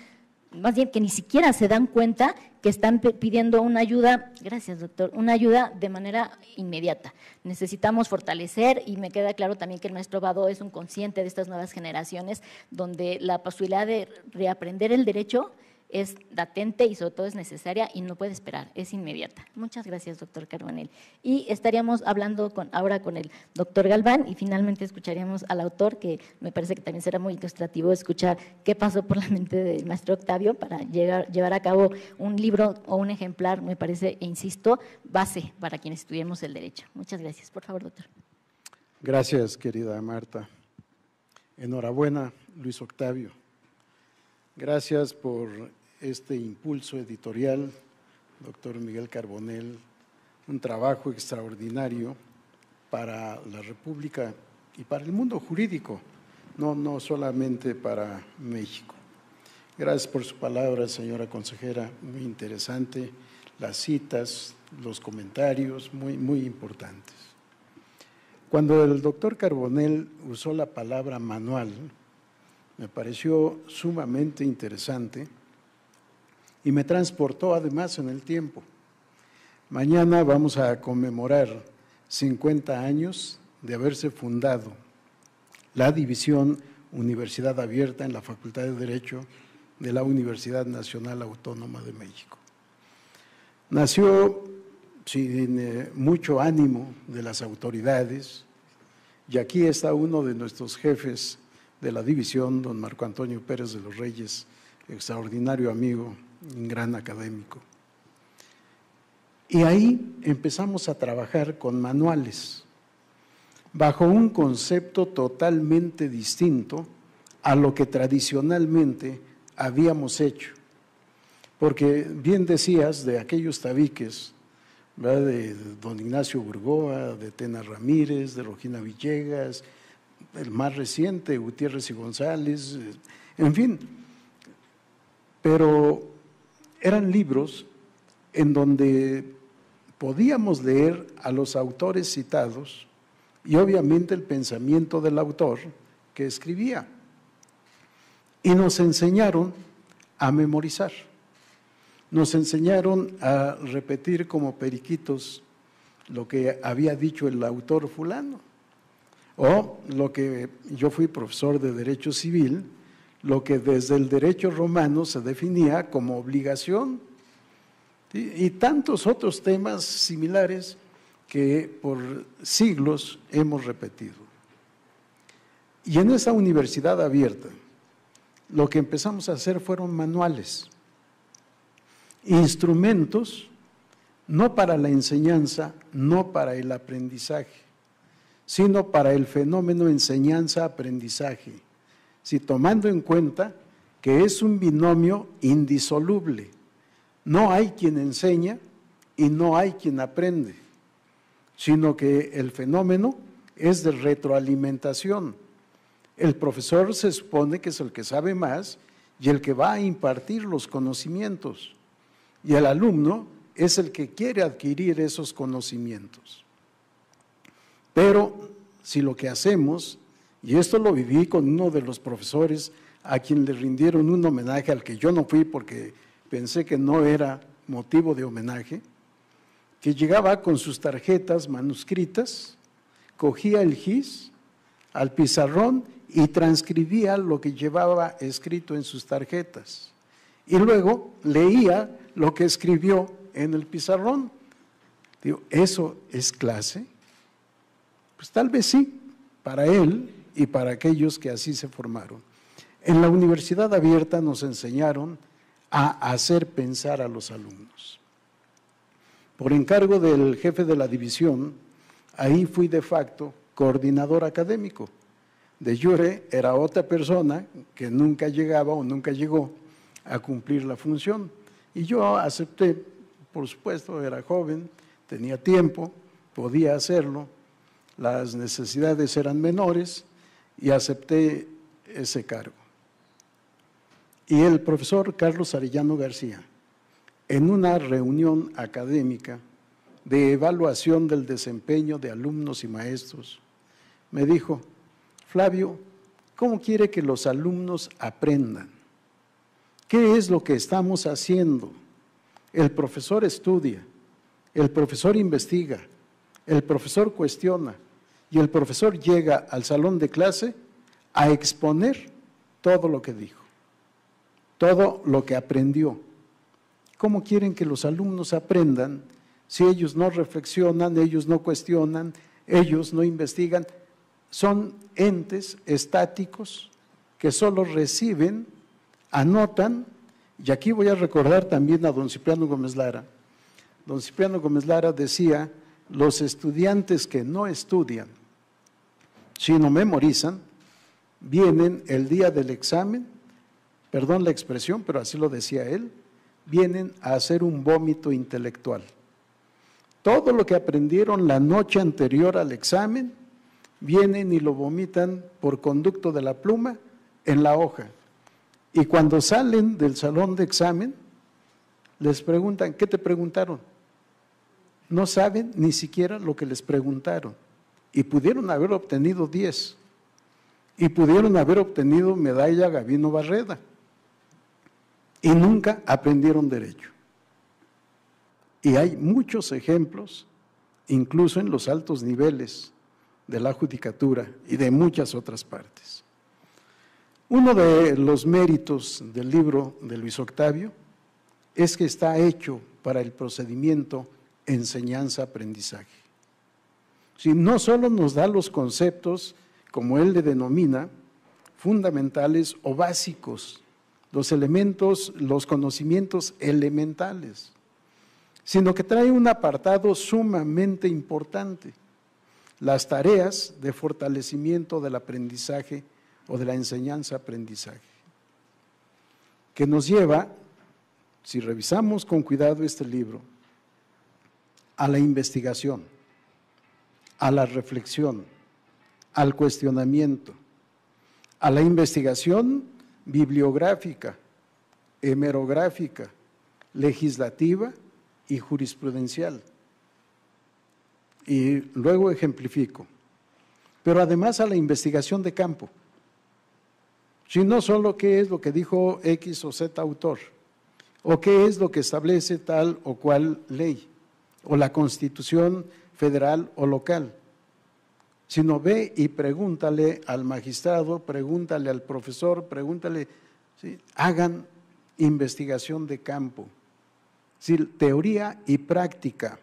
S1: más bien que ni siquiera se dan cuenta que están pidiendo una ayuda, gracias doctor, una ayuda de manera inmediata. Necesitamos fortalecer, y me queda claro también que el maestro Vado es un consciente de estas nuevas generaciones, donde la posibilidad de reaprender el derecho es latente y sobre todo es necesaria y no puede esperar, es inmediata. Muchas gracias, doctor Carbonell. Y estaríamos hablando ahora con el doctor Galván y finalmente escucharíamos al autor, que me parece que también será muy ilustrativo escuchar qué pasó por la mente del maestro Octavio para llevar a cabo un libro o un ejemplar, me parece, e insisto, base para quienes estudiemos el derecho. Muchas gracias. Por favor, doctor.
S4: Gracias, querida Marta. Enhorabuena, Luis Octavio. Gracias por este impulso editorial, doctor Miguel Carbonell, un trabajo extraordinario para la República y para el mundo jurídico, no solamente para México. Gracias por sus palabras, señora consejera, muy interesante, las citas, los comentarios, muy importantes. Cuando el doctor Carbonell usó la palabra manual, me pareció sumamente interesante y me transportó además en el tiempo. Mañana vamos a conmemorar 50 años de haberse fundado la División Universidad Abierta en la Facultad de Derecho de la Universidad Nacional Autónoma de México. Nació sin mucho ánimo de las autoridades, y aquí está uno de nuestros jefes de la división, don Marco Antonio Pérez de los Reyes, extraordinario amigo, un gran académico. Y ahí empezamos a trabajar con manuales, bajo un concepto totalmente distinto a lo que tradicionalmente habíamos hecho. Porque bien decías de aquellos tabiques, ¿verdad?, de don Ignacio Burgoa, de Tena Ramírez, de Regina Villegas, el más reciente, Gutiérrez y González, en fin. Pero eran libros en donde podíamos leer a los autores citados y obviamente el pensamiento del autor que escribía. Y nos enseñaron a memorizar, nos enseñaron a repetir como periquitos lo que había dicho el autor fulano, o lo que yo fui profesor de Derecho Civil, lo que desde el derecho romano se definía como obligación, y tantos otros temas similares que por siglos hemos repetido. Y en esa universidad abierta, lo que empezamos a hacer fueron manuales, instrumentos, no para la enseñanza, no para el aprendizaje, sino para el fenómeno enseñanza-aprendizaje, si tomando en cuenta que es un binomio indisoluble. No hay quien enseña y no hay quien aprende, sino que el fenómeno es de retroalimentación. El profesor se supone que es el que sabe más y el que va a impartir los conocimientos, y el alumno es el que quiere adquirir esos conocimientos. Pero si lo que hacemos, y esto lo viví con uno de los profesores a quien le rindieron un homenaje al que yo no fui porque pensé que no era motivo de homenaje, que llegaba con sus tarjetas manuscritas, cogía el gis al pizarrón y transcribía lo que llevaba escrito en sus tarjetas. Y luego leía lo que escribió en el pizarrón. Digo, ¿eso es clase? Pues tal vez sí, para él y para aquellos que así se formaron. En la Universidad Abierta nos enseñaron a hacer pensar a los alumnos. Por encargo del jefe de la división, ahí fui de facto coordinador académico. De jure era otra persona que nunca llegaba o nunca llegó a cumplir la función, Y yo acepté, por supuesto, era joven, tenía tiempo, podía hacerlo, las necesidades eran menores y acepté ese cargo. Y el profesor Carlos Arellano García, en una reunión académica de evaluación del desempeño de alumnos y maestros, me dijo: Flavio, ¿cómo quiere que los alumnos aprendan? ¿Qué es lo que estamos haciendo? El profesor estudia, el profesor investiga, el profesor cuestiona y el profesor llega al salón de clase a exponer todo lo que dijo, todo lo que aprendió. ¿Cómo quieren que los alumnos aprendan si ellos no reflexionan, ellos no cuestionan, ellos no investigan? Son entes estáticos que solo reciben, anotan, y aquí voy a recordar también a don Cipriano Gómez Lara. Don Cipriano Gómez Lara decía: los estudiantes que no estudian, sino memorizan, vienen el día del examen, perdón la expresión, pero así lo decía él, vienen a hacer un vómito intelectual. Todo lo que aprendieron la noche anterior al examen, vienen y lo vomitan por conducto de la pluma en la hoja. Y cuando salen del salón de examen, les preguntan: ¿qué te preguntaron? No saben ni siquiera lo que les preguntaron. Y pudieron haber obtenido 10. Y pudieron haber obtenido medalla Gabino Barreda. Y nunca aprendieron derecho. Y hay muchos ejemplos, incluso en los altos niveles de la judicatura y de muchas otras partes. Uno de los méritos del libro de Luis Octavio es que está hecho para el procedimiento enseñanza-aprendizaje. Si no solo nos da los conceptos, como él le denomina, fundamentales o básicos, los elementos, los conocimientos elementales, sino que trae un apartado sumamente importante: las tareas de fortalecimiento del aprendizaje o de la enseñanza-aprendizaje, que nos lleva, si revisamos con cuidado este libro, a la investigación, a la reflexión, al cuestionamiento, a la investigación bibliográfica, hemerográfica, legislativa y jurisprudencial. Y luego ejemplifico. Pero además a la investigación de campo. Si no solo qué es lo que dijo X o Z autor, o qué es lo que establece tal o cual ley, o la Constitución federal o local, sino ve y pregúntale al magistrado, pregúntale al profesor, pregúntale, ¿sí? Hagan investigación de campo, ¿sí? Teoría y práctica.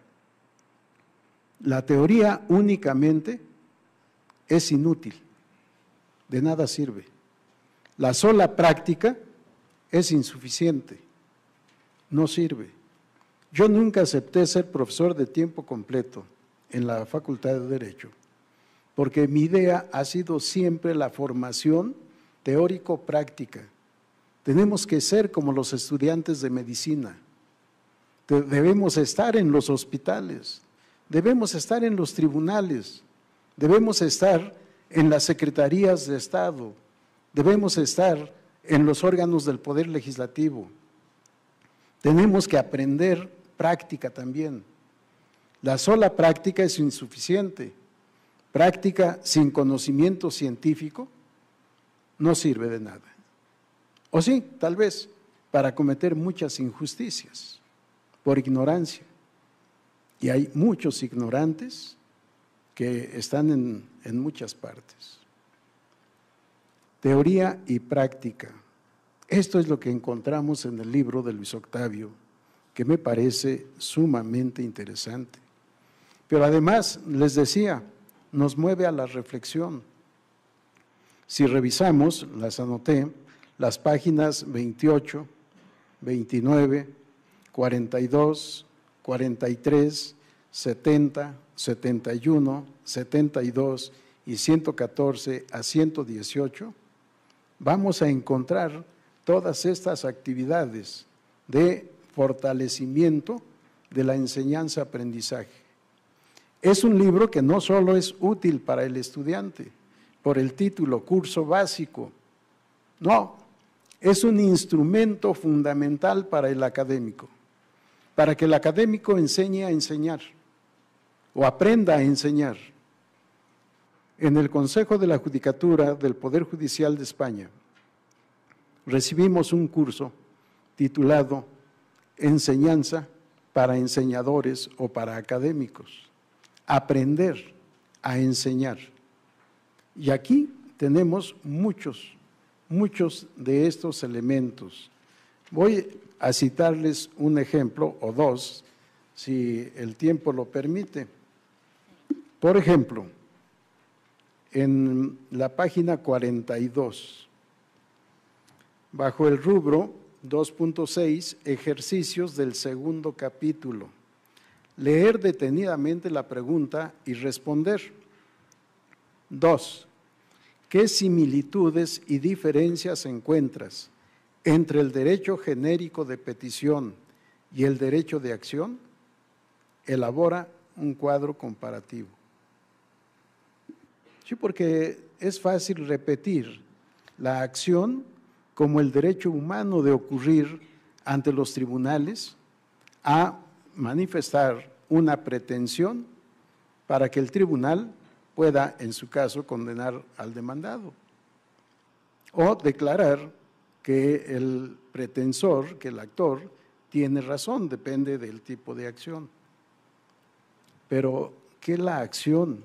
S4: La teoría únicamente es inútil, de nada sirve. La sola práctica es insuficiente, no sirve. Yo nunca acepté ser profesor de tiempo completo en la Facultad de Derecho, porque mi idea ha sido siempre la formación teórico-práctica. Tenemos que ser como los estudiantes de medicina. Debemos estar en los hospitales, debemos estar en los tribunales, debemos estar en las secretarías de Estado, debemos estar en los órganos del Poder Legislativo. Tenemos que aprender práctica también. La sola práctica es insuficiente. Práctica sin conocimiento científico no sirve de nada. O sí, tal vez, para cometer muchas injusticias, por ignorancia. Y hay muchos ignorantes que están en muchas partes. Teoría y práctica. Esto es lo que encontramos en el libro de Luis Octavio, que me parece sumamente interesante. Pero además, les decía, nos mueve a la reflexión. Si revisamos, las anoté, las páginas 28, 29, 42, 43, 70, 71, 72 y 114 a 118, vamos a encontrar todas estas actividades de fortalecimiento de la enseñanza-aprendizaje. Es un libro que no solo es útil para el estudiante, por el título, curso básico, no, es un instrumento fundamental para el académico, para que el académico enseñe a enseñar o aprenda a enseñar. En el Consejo de la Judicatura del Poder Judicial de España recibimos un curso titulado Enseñanza para enseñadores o para académicos, aprender a enseñar. Y aquí tenemos muchos de estos elementos. Voy a citarles un ejemplo o dos, si el tiempo lo permite. Por ejemplo, en la página 42, bajo el rubro 2.6, ejercicios del segundo capítulo. Leer detenidamente la pregunta y responder. 2. ¿Qué similitudes y diferencias encuentras entre el derecho genérico de petición y el derecho de acción? Elabora un cuadro comparativo. Sí, porque es fácil repetir la acción como el derecho humano de ocurrir ante los tribunales a manifestar una pretensión para que el tribunal pueda, en su caso, condenar al demandado o declarar que el pretensor, que el actor, tiene razón, depende del tipo de acción. Pero que la acción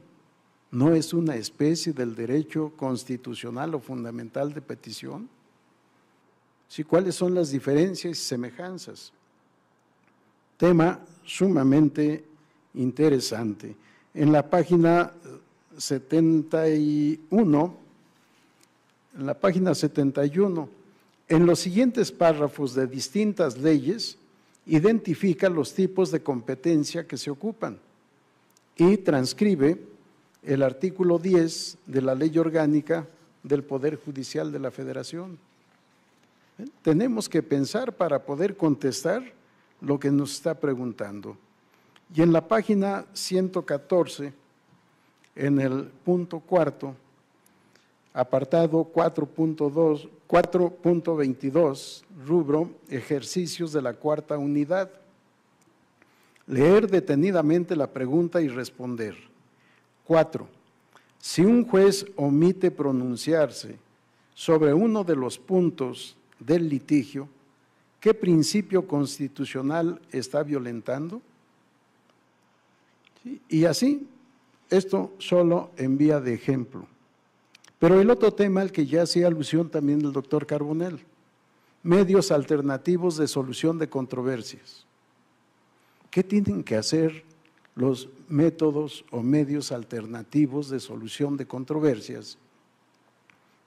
S4: no es una especie del derecho constitucional o fundamental de petición. ¿Sí? ¿Cuáles son las diferencias y semejanzas? Tema sumamente interesante. En la página 71, en los siguientes párrafos de distintas leyes, identifica los tipos de competencia que se ocupan y transcribe el artículo 10 de la Ley Orgánica del Poder Judicial de la Federación. Tenemos que pensar para poder contestar lo que nos está preguntando. Y en la página 114, en el punto cuarto, apartado 4.22, rubro ejercicios de la cuarta unidad. Leer detenidamente la pregunta y responder. 4. Si un juez omite pronunciarse sobre uno de los puntos del litigio, ¿qué principio constitucional está violentando? ¿Sí? Y así, esto solo en vía de ejemplo. Pero el otro tema al que ya hacía alusión también el doctor Carbonell, medios alternativos de solución de controversias. ¿Qué tienen que hacer los métodos o medios alternativos de solución de controversias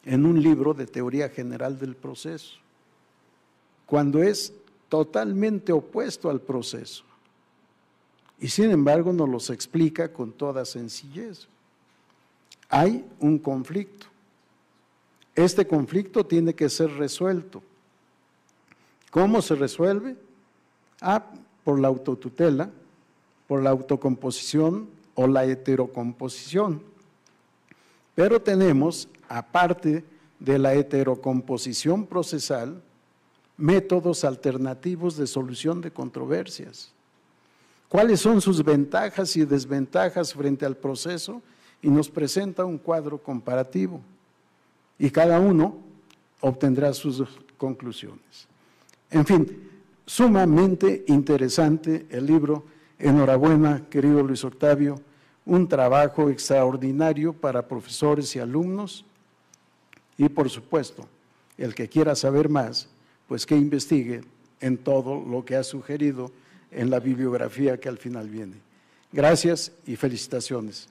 S4: en un libro de teoría general del proceso, cuando es totalmente opuesto al proceso? Y sin embargo nos los explica con toda sencillez. Hay un conflicto. Este conflicto tiene que ser resuelto. ¿Cómo se resuelve? Por la autotutela, por la autocomposición o la heterocomposición. Pero tenemos, aparte de la heterocomposición procesal, métodos alternativos de solución de controversias. ¿Cuáles son sus ventajas y desventajas frente al proceso? Y nos presenta un cuadro comparativo. Y cada uno obtendrá sus conclusiones. En fin, sumamente interesante el libro. Enhorabuena, querido Luis Octavio, un trabajo extraordinario para profesores y alumnos. Y por supuesto, el que quiera saber más, pues que investigue en todo lo que ha sugerido en la bibliografía que al final viene. Gracias y felicitaciones.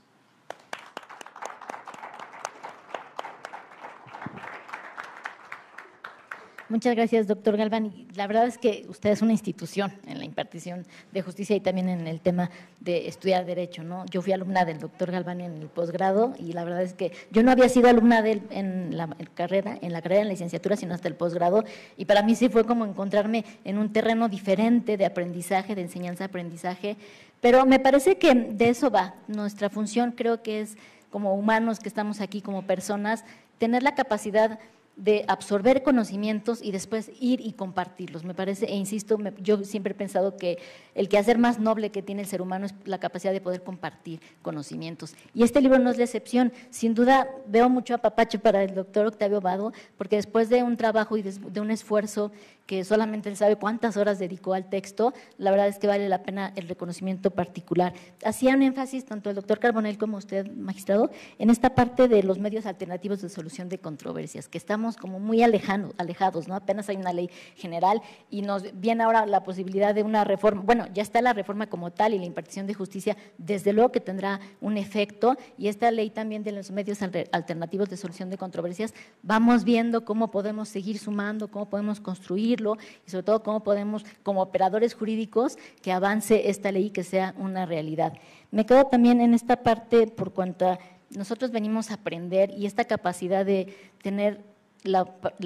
S1: Muchas gracias, doctor Galván. La verdad es que usted es una institución en la impartición de justicia y también en el tema de estudiar Derecho, ¿no? Yo fui alumna del doctor Galván en el posgrado y la verdad es que yo no había sido alumna de él en la carrera, en la licenciatura, sino hasta el posgrado, y para mí sí fue como encontrarme en un terreno diferente de aprendizaje, de enseñanza-aprendizaje, pero me parece que de eso va. Nuestra función creo que es, como humanos que estamos aquí, como personas, tener la capacidad de absorber conocimientos y después ir y compartirlos. Me parece, e insisto, yo siempre he pensado que el quehacer más noble que tiene el ser humano es la capacidad de poder compartir conocimientos. Y este libro no es la excepción. Sin duda, veo mucho apapacho para el doctor Octavio Vado, porque después de un trabajo y de un esfuerzo que solamente él sabe cuántas horas dedicó al texto, la verdad es que vale la pena el reconocimiento particular. Hacía un énfasis, tanto el doctor Carbonell como usted, magistrado, en esta parte de los medios alternativos de solución de controversias, que estamos como muy alejados, ¿no? Apenas hay una ley general y nos viene ahora la posibilidad de una reforma. Bueno, ya está la reforma como tal y la impartición de justicia, desde luego que tendrá un efecto, y esta ley también de los medios alternativos de solución de controversias, vamos viendo cómo podemos seguir sumando, cómo podemos construir y sobre todo cómo podemos, como operadores jurídicos, que avance esta ley y que sea una realidad. Me quedo también en esta parte por cuanto a nosotros venimos a aprender y esta capacidad de tener la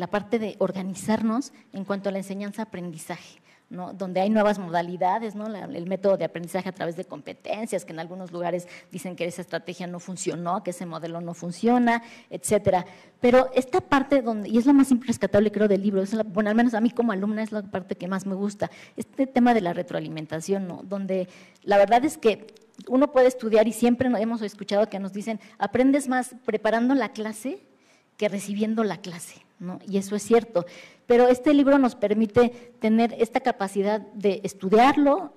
S1: parte de organizarnos en cuanto a la enseñanza-aprendizaje, ¿no? Donde hay nuevas modalidades, ¿no? El método de aprendizaje a través de competencias, que en algunos lugares dicen que esa estrategia no funcionó, que ese modelo no funciona, etcétera. Pero esta parte donde, y es lo más rescatable creo del libro, bueno, al menos a mí como alumna es la parte que más me gusta, este tema de la retroalimentación, ¿no? Donde la verdad es que uno puede estudiar y siempre hemos escuchado que nos dicen, aprendes más preparando la clase que recibiendo la clase, ¿no? Y eso es cierto, pero este libro nos permite tener esta capacidad de estudiarlo,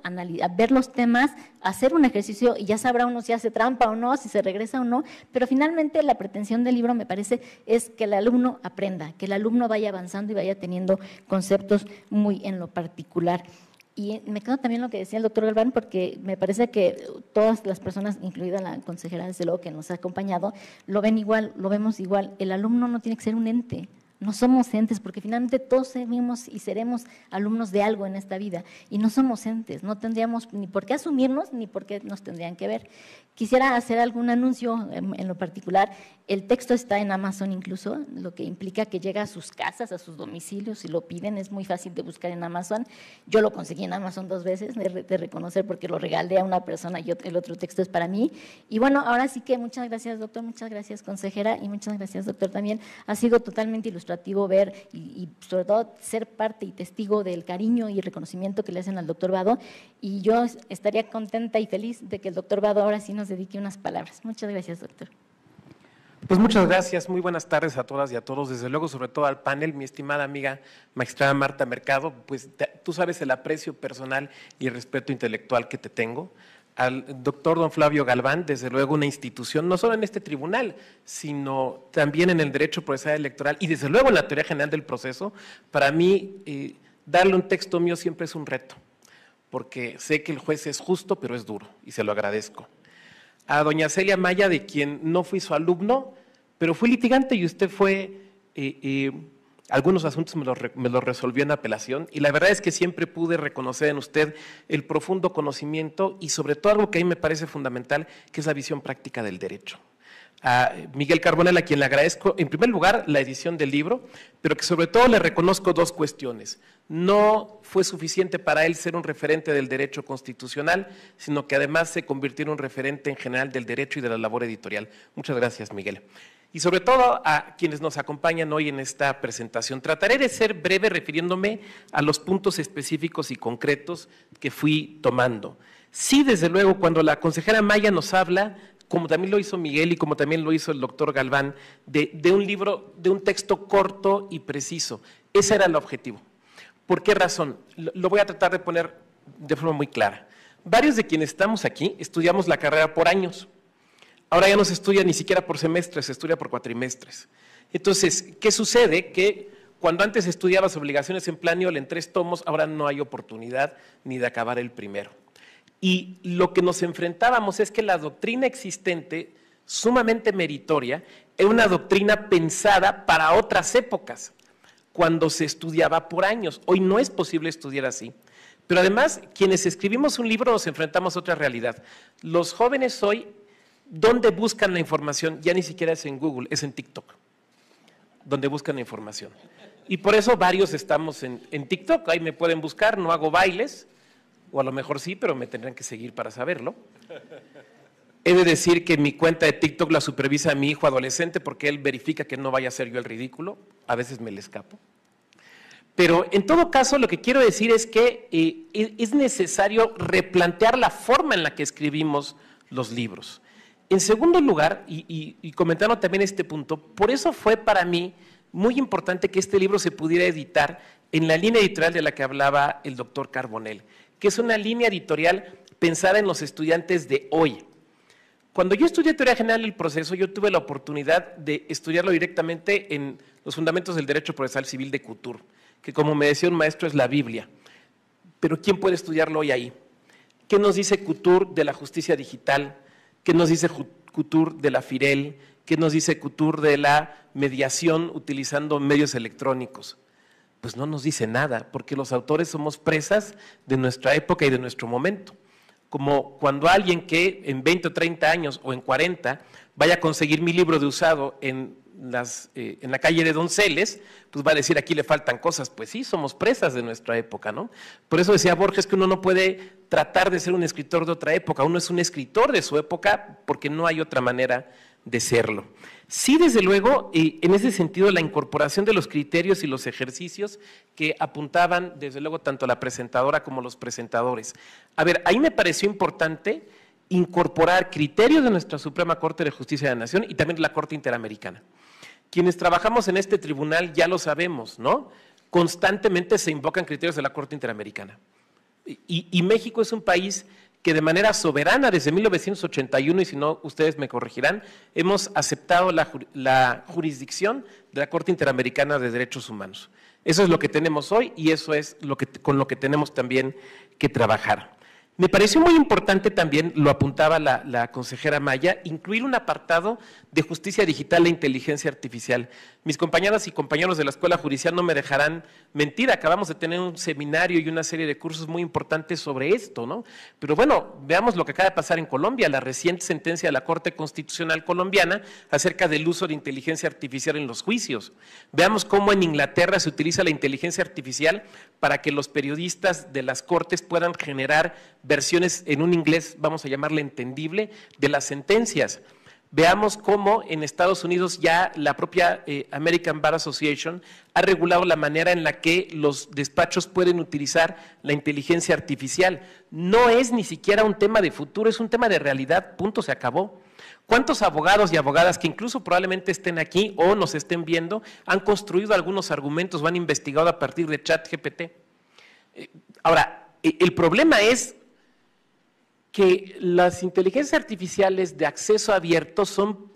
S1: ver los temas, hacer un ejercicio y ya sabrá uno si hace trampa o no, si se regresa o no, pero finalmente la pretensión del libro, me parece, es que el alumno aprenda, que el alumno vaya avanzando y vaya teniendo conceptos muy en lo particular. Y me quedo también lo que decía el doctor Galván, porque me parece que todas las personas, incluida la consejera, desde luego, que nos ha acompañado, lo ven igual, lo vemos igual. El alumno no tiene que ser un ente, no somos entes, porque finalmente todos seremos y seremos alumnos de algo en esta vida, y no somos entes, no tendríamos ni por qué asumirnos, ni por qué nos tendrían que ver. Quisiera hacer algún anuncio en lo particular. El texto está en Amazon incluso, lo que implica que llega a sus casas, a sus domicilios, si lo piden, es muy fácil de buscar en Amazon. Yo lo conseguí en Amazon 2 veces, de reconocer, porque lo regalé a una persona y el otro texto es para mí. Y bueno, ahora sí que muchas gracias, doctor, muchas gracias, consejera, y muchas gracias, doctor, también. Ha sido totalmente ilustrativo ver y sobre todo ser parte y testigo del cariño y reconocimiento que le hacen al doctor Vado, y yo estaría contenta y feliz de que el doctor Vado ahora sí nos dedique unas palabras. Muchas gracias, doctor.
S5: Pues muchas gracias, muy buenas tardes a todas y a todos, desde luego sobre todo al panel, mi estimada amiga magistrada Marta Mercado, pues tú sabes el aprecio personal y el respeto intelectual que te tengo. Al doctor don Flavio Galván, desde luego una institución, no solo en este tribunal, sino también en el derecho procesal electoral y desde luego en la teoría general del proceso. Para mí, darle un texto mío siempre es un reto, porque sé que el juez es justo, pero es duro, y se lo agradezco. A doña Celia Maya, de quien no fui su alumno, pero fui litigante y usted fue, algunos asuntos me los resolvió en apelación, y la verdad es que siempre pude reconocer en usted el profundo conocimiento y sobre todo algo que a mí me parece fundamental, que es la visión práctica del derecho. A Miguel Carbonell, a quien le agradezco, en primer lugar, la edición del libro, pero que sobre todo le reconozco dos cuestiones. No fue suficiente para él ser un referente del derecho constitucional, sino que además se convirtió en un referente en general del derecho y de la labor editorial. Muchas gracias, Miguel. Y sobre todo a quienes nos acompañan hoy en esta presentación. Trataré de ser breve refiriéndome a los puntos específicos y concretos que fui tomando. Sí, desde luego, cuando la consejera Maya nos habla, como también lo hizo Miguel y como también lo hizo el doctor Galván, de un libro, de un texto corto y preciso. Ese era el objetivo. ¿Por qué razón? Lo voy a tratar de poner de forma muy clara. Varios de quienes estamos aquí estudiamos la carrera por años. Ahora ya no se estudia ni siquiera por semestres, se estudia por cuatrimestres. Entonces, ¿qué sucede? Que cuando antes estudiabas obligaciones en Planiol en 3 tomos, ahora no hay oportunidad ni de acabar el primero. Y lo que nos enfrentábamos es que la doctrina existente, sumamente meritoria, es una doctrina pensada para otras épocas. cuando se estudiaba por años. Hoy no es posible estudiar así. Pero además, quienes escribimos un libro nos enfrentamos a otra realidad. Los jóvenes hoy, ¿dónde buscan la información? Ya ni siquiera es en Google, es en TikTok, donde buscan la información. Y por eso varios estamos en TikTok, ahí me pueden buscar, no hago bailes, o a lo mejor sí, pero me tendrán que seguir para saberlo. He de decir que mi cuenta de TikTok la supervisa mi hijo adolescente porque él verifica que no vaya a ser yo el ridículo, a veces me le escapo. Pero en todo caso lo que quiero decir es que es necesario replantear la forma en la que escribimos los libros. En segundo lugar, y comentando también este punto, por eso fue para mí muy importante que este libro se pudiera editar en la línea editorial de la que hablaba el doctor Carbonell, que es una línea editorial pensada en los estudiantes de hoy. Cuando yo estudié Teoría General del Proceso, yo tuve la oportunidad de estudiarlo directamente en los fundamentos del Derecho Procesal Civil de Couture, que como me decía un maestro es la Biblia. Pero ¿quién puede estudiarlo hoy ahí? ¿Qué nos dice Couture de la justicia digital? ¿Qué nos dice Couture de la FIREL? ¿Qué nos dice Couture de la mediación utilizando medios electrónicos? Pues no nos dice nada, porque los autores somos presas de nuestra época y de nuestro momento. Como cuando alguien que en 20 o 30 años o en 40 vaya a conseguir mi libro de usado en la calle de Donceles, pues va a decir aquí le faltan cosas. Pues sí, somos presas de nuestra época, ¿no? Por eso decía Borges que uno no puede tratar de ser un escritor de otra época, uno es un escritor de su época porque no hay otra manera de serlo. Sí, desde luego, en ese sentido, la incorporación de los criterios y los ejercicios que apuntaban, desde luego, tanto la presentadora como los presentadores. A ver, ahí me pareció importante incorporar criterios de nuestra Suprema Corte de Justicia de la Nación y también de la Corte Interamericana. Quienes trabajamos en este tribunal ya lo sabemos, ¿no? Constantemente se invocan criterios de la Corte Interamericana. Y México es un país que de manera soberana desde 1981, y si no ustedes me corregirán, hemos aceptado la jurisdicción de la Corte Interamericana de Derechos Humanos. Eso es lo que tenemos hoy y eso es con lo que tenemos también que trabajar. Me pareció muy importante también, lo apuntaba la consejera Maya, incluir un apartado de justicia digital e inteligencia artificial. Mis compañeras y compañeros de la Escuela Judicial no me dejarán mentir, acabamos de tener un seminario y una serie de cursos muy importantes sobre esto, ¿no? Pero bueno, veamos lo que acaba de pasar en Colombia, la reciente sentencia de la Corte Constitucional colombiana acerca del uso de inteligencia artificial en los juicios. Veamos cómo en Inglaterra se utiliza la inteligencia artificial para que los periodistas de las cortes puedan generar versiones en un inglés, vamos a llamarle entendible, de las sentencias. Veamos cómo en Estados Unidos ya la propia American Bar Association ha regulado la manera en la que los despachos pueden utilizar la inteligencia artificial. No es ni siquiera un tema de futuro, es un tema de realidad, punto, se acabó. ¿Cuántos abogados y abogadas que incluso probablemente estén aquí o nos estén viendo han construido algunos argumentos o han investigado a partir de ChatGPT? Ahora, el problema es que las inteligencias artificiales de acceso abierto son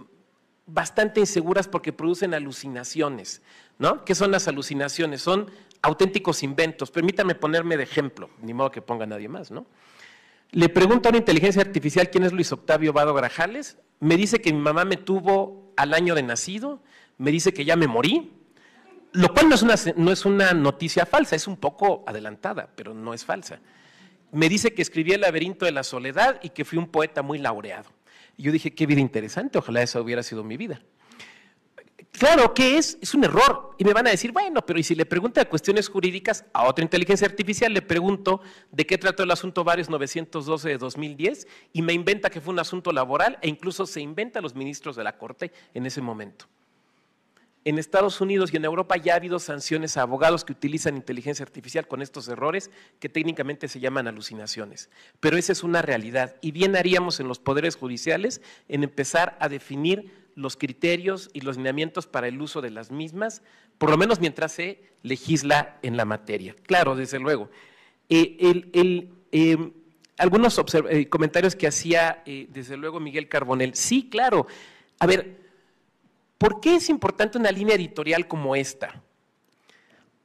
S5: bastante inseguras porque producen alucinaciones, ¿no? ¿Qué son las alucinaciones? Son auténticos inventos. Permítanme ponerme de ejemplo, ni modo que ponga a nadie más, ¿no? Le pregunto a una inteligencia artificial quién es Luis Octavio Vado Grajales, me dice que mi mamá me tuvo al año de nacido, me dice que ya me morí, lo cual no es una noticia falsa, es un poco adelantada, pero no es falsa. Me dice que escribí El laberinto de la soledad y que fui un poeta muy laureado. Y yo dije, qué vida interesante, ojalá esa hubiera sido mi vida. Claro, ¿qué es? Es un error. Y me van a decir, bueno, pero ¿y si le pregunto de cuestiones jurídicas a otra inteligencia artificial? Le pregunto de qué trató el asunto Varios 912 de 2010 y me inventa que fue un asunto laboral e incluso se inventa a los ministros de la Corte en ese momento. En Estados Unidos y en Europa ya ha habido sanciones a abogados que utilizan inteligencia artificial con estos errores que técnicamente se llaman alucinaciones. Pero esa es una realidad y bien haríamos en los poderes judiciales en empezar a definir los criterios y los lineamientos para el uso de las mismas, por lo menos mientras se legisla en la materia. Claro, desde luego. Algunos comentarios que hacía, desde luego, Miguel Carbonell. Sí, claro. A ver, ¿por qué es importante una línea editorial como esta?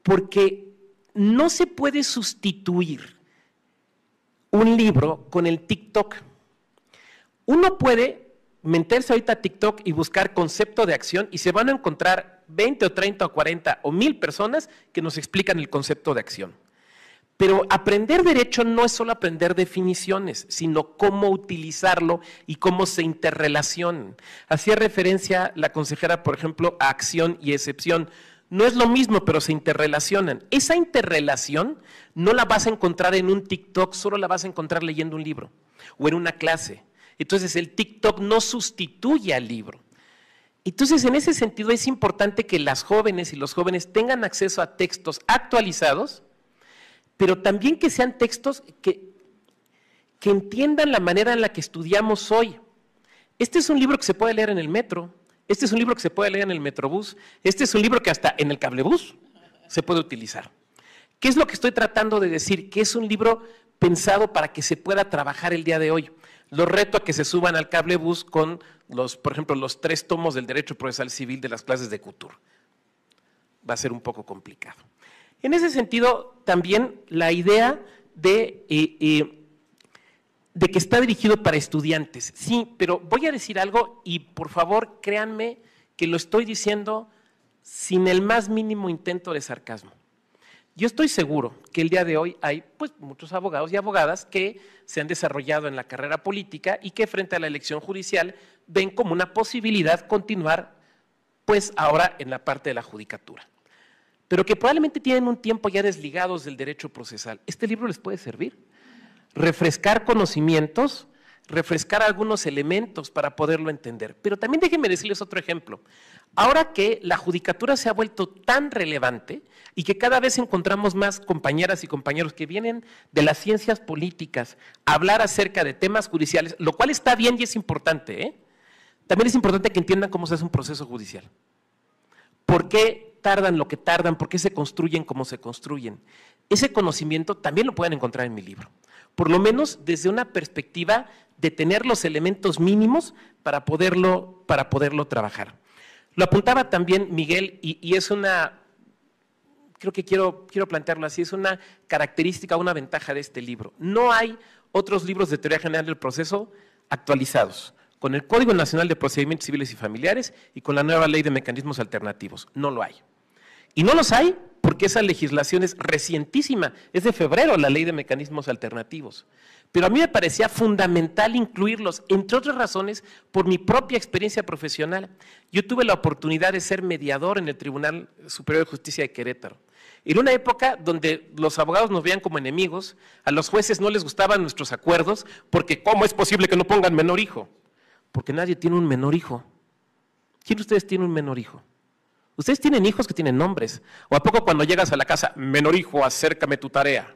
S5: Porque no se puede sustituir un libro con el TikTok. Uno puede meterse ahorita a TikTok y buscar concepto de acción y se van a encontrar 20 o 30 o 40 o 1000 personas que nos explican el concepto de acción. Pero aprender derecho no es solo aprender definiciones, sino cómo utilizarlo y cómo se interrelacionan. Hacía referencia la consejera, por ejemplo, a acción y excepción. No es lo mismo, pero se interrelacionan. Esa interrelación no la vas a encontrar en un TikTok, solo la vas a encontrar leyendo un libro o en una clase. Entonces el TikTok no sustituye al libro. Entonces en ese sentido es importante que las jóvenes y los jóvenes tengan acceso a textos actualizados, pero también que sean textos que entiendan la manera en la que estudiamos hoy. Este es un libro que se puede leer en el metro, este es un libro que se puede leer en el metrobús, este es un libro que hasta en el cablebús se puede utilizar. ¿Qué es lo que estoy tratando de decir? Que es un libro pensado para que se pueda trabajar el día de hoy. Los reto a que se suban al cablebús con, por ejemplo, los 3 tomos del Derecho Procesal Civil de las clases de Couture. Va a ser un poco complicado. En ese sentido, también la idea de que está dirigido para estudiantes. Sí, pero voy a decir algo y por favor créanme que lo estoy diciendo sin el más mínimo intento de sarcasmo. Yo estoy seguro que el día de hoy hay pues, muchos abogados y abogadas que se han desarrollado en la carrera política y que frente a la elección judicial ven como una posibilidad continuar pues ahora en la parte de la judicatura. Pero que probablemente tienen un tiempo ya desligados del derecho procesal. Este libro les puede servir. Refrescar conocimientos, refrescar algunos elementos para poderlo entender. Pero también déjenme decirles otro ejemplo. Ahora que la judicatura se ha vuelto tan relevante y que cada vez encontramos más compañeras y compañeros que vienen de las ciencias políticas a hablar acerca de temas judiciales, lo cual está bien y es importante, ¿eh? También es importante que entiendan cómo se hace un proceso judicial. ¿Por qué tardan lo que tardan? ¿Por qué se construyen como se construyen? Ese conocimiento también lo pueden encontrar en mi libro. Por lo menos desde una perspectiva de tener los elementos mínimos para poderlo trabajar. Lo apuntaba también Miguel y es una, creo que quiero plantearlo así, es una característica, una ventaja de este libro. No hay otros libros de teoría general del proceso actualizados, con el Código Nacional de Procedimientos Civiles y Familiares y con la nueva Ley de Mecanismos Alternativos. No lo hay. Y no los hay porque esa legislación es recientísima, es de febrero la Ley de Mecanismos Alternativos. Pero a mí me parecía fundamental incluirlos, entre otras razones, por mi propia experiencia profesional. Yo tuve la oportunidad de ser mediador en el Tribunal Superior de Justicia de Querétaro. En una época donde los abogados nos veían como enemigos, a los jueces no les gustaban nuestros acuerdos, porque ¿cómo es posible que no pongan menor hijo? Porque nadie tiene un menor hijo. ¿Quién de ustedes tiene un menor hijo? Ustedes tienen hijos que tienen nombres. ¿O a poco cuando llegas a la casa, menor hijo, acércame tu tarea?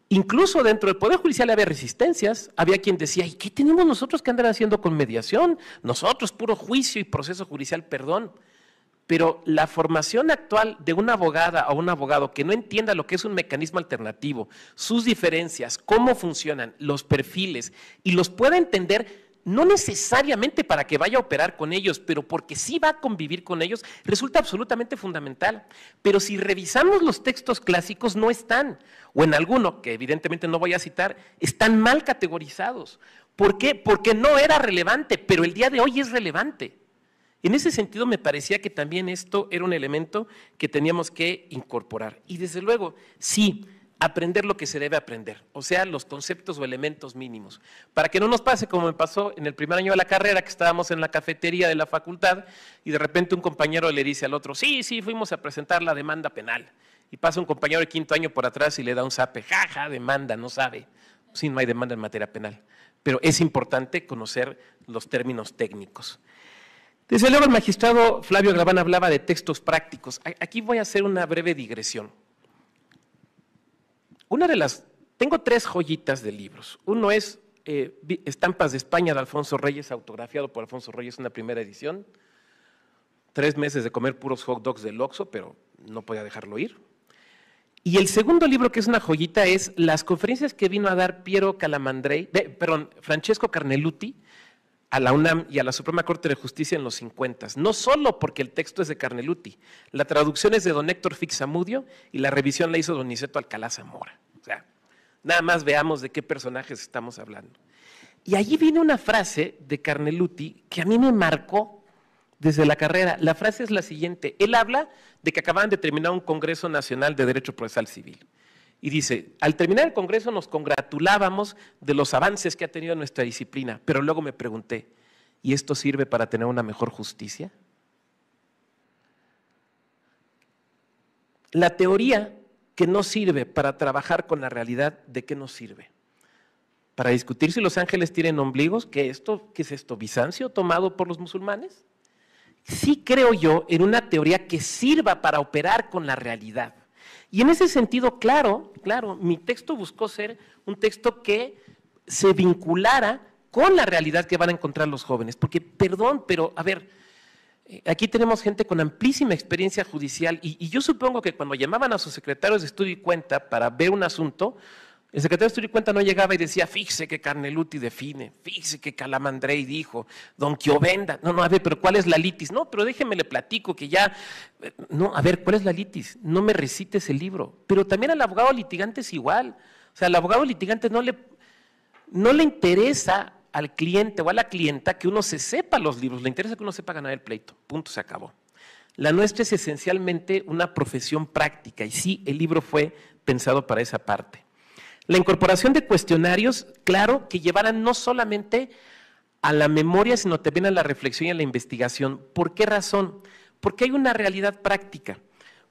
S5: Incluso dentro del Poder Judicial había resistencias, había quien decía, ¿y qué tenemos nosotros que andar haciendo con mediación? Nosotros, puro juicio y proceso judicial, perdón. Pero la formación actual de una abogada o un abogado que no entienda lo que es un mecanismo alternativo, sus diferencias, cómo funcionan, los perfiles, y los pueda entender, no necesariamente para que vaya a operar con ellos, pero porque sí va a convivir con ellos, resulta absolutamente fundamental. Pero si revisamos los textos clásicos, no están, o en alguno, que evidentemente no voy a citar, están mal categorizados. ¿Por qué? Porque no era relevante, pero el día de hoy es relevante. En ese sentido me parecía que también esto era un elemento que teníamos que incorporar. Y desde luego, sí, aprender lo que se debe aprender, o sea, los conceptos o elementos mínimos, para que no nos pase como me pasó en el primer año de la carrera, que estábamos en la cafetería de la facultad y de repente un compañero le dice al otro, sí, fuimos a presentar la demanda penal, y pasa un compañero de quinto año por atrás y le da un zape, jaja, demanda, no sabe, sí, no hay demanda en materia penal, pero es importante conocer los términos técnicos. Desde luego el magistrado Flavio Graván hablaba de textos prácticos. Aquí voy a hacer una breve digresión. Tengo 3 joyitas de libros. Uno es Estampas de España de Alfonso Reyes, autografiado por Alfonso Reyes, una primera edición. 3 meses de comer puros hot dogs del Oxxo, pero no podía dejarlo ir. Y el segundo libro, que es una joyita, es las conferencias que vino a dar Francesco Carneluti a la UNAM y a la Suprema Corte de Justicia en los 50. No solo porque el texto es de Carneluti, la traducción es de don Héctor Fixamudio y la revisión la hizo don Niceto Alcalá Zamora. O sea, nada más veamos de qué personajes estamos hablando. Y allí viene una frase de Carneluti que a mí me marcó desde la carrera. La frase es la siguiente. Él habla de que acaban de terminar un Congreso Nacional de Derecho Procesal Civil. Y dice, al terminar el Congreso nos congratulábamos de los avances que ha tenido nuestra disciplina, pero luego me pregunté, ¿y esto sirve para tener una mejor justicia? La teoría que no sirve para trabajar con la realidad, ¿de qué nos sirve? Para discutir si los ángeles tienen ombligos, ¿qué es esto? ¿Bizancio tomado por los musulmanes? Sí creo yo en una teoría que sirva para operar con la realidad. Y en ese sentido, claro, mi texto buscó ser un texto que se vinculara con la realidad que van a encontrar los jóvenes. Porque, perdón, pero a ver, aquí tenemos gente con amplísima experiencia judicial y yo supongo que cuando llamaban a sus secretarios de estudio y cuenta para ver un asunto, el secretario de Estudio y Cuenta no llegaba y decía, fíjese que Carneluti define, fíjese que Calamandrei dijo, Don Quiovenda. No, a ver, pero ¿cuál es la litis? No, pero déjeme le platico que ya… No, a ver, ¿cuál es la litis? No me recites el libro. Pero también al abogado litigante es igual. O sea, al abogado litigante no le interesa al cliente o a la clienta que uno se sepa los libros, le interesa que uno sepa ganar el pleito. Punto, se acabó. La nuestra es esencialmente una profesión práctica y sí, el libro fue pensado para esa parte. La incorporación de cuestionarios, claro, que llevaran no solamente a la memoria, sino también a la reflexión y a la investigación. ¿Por qué razón? Porque hay una realidad práctica.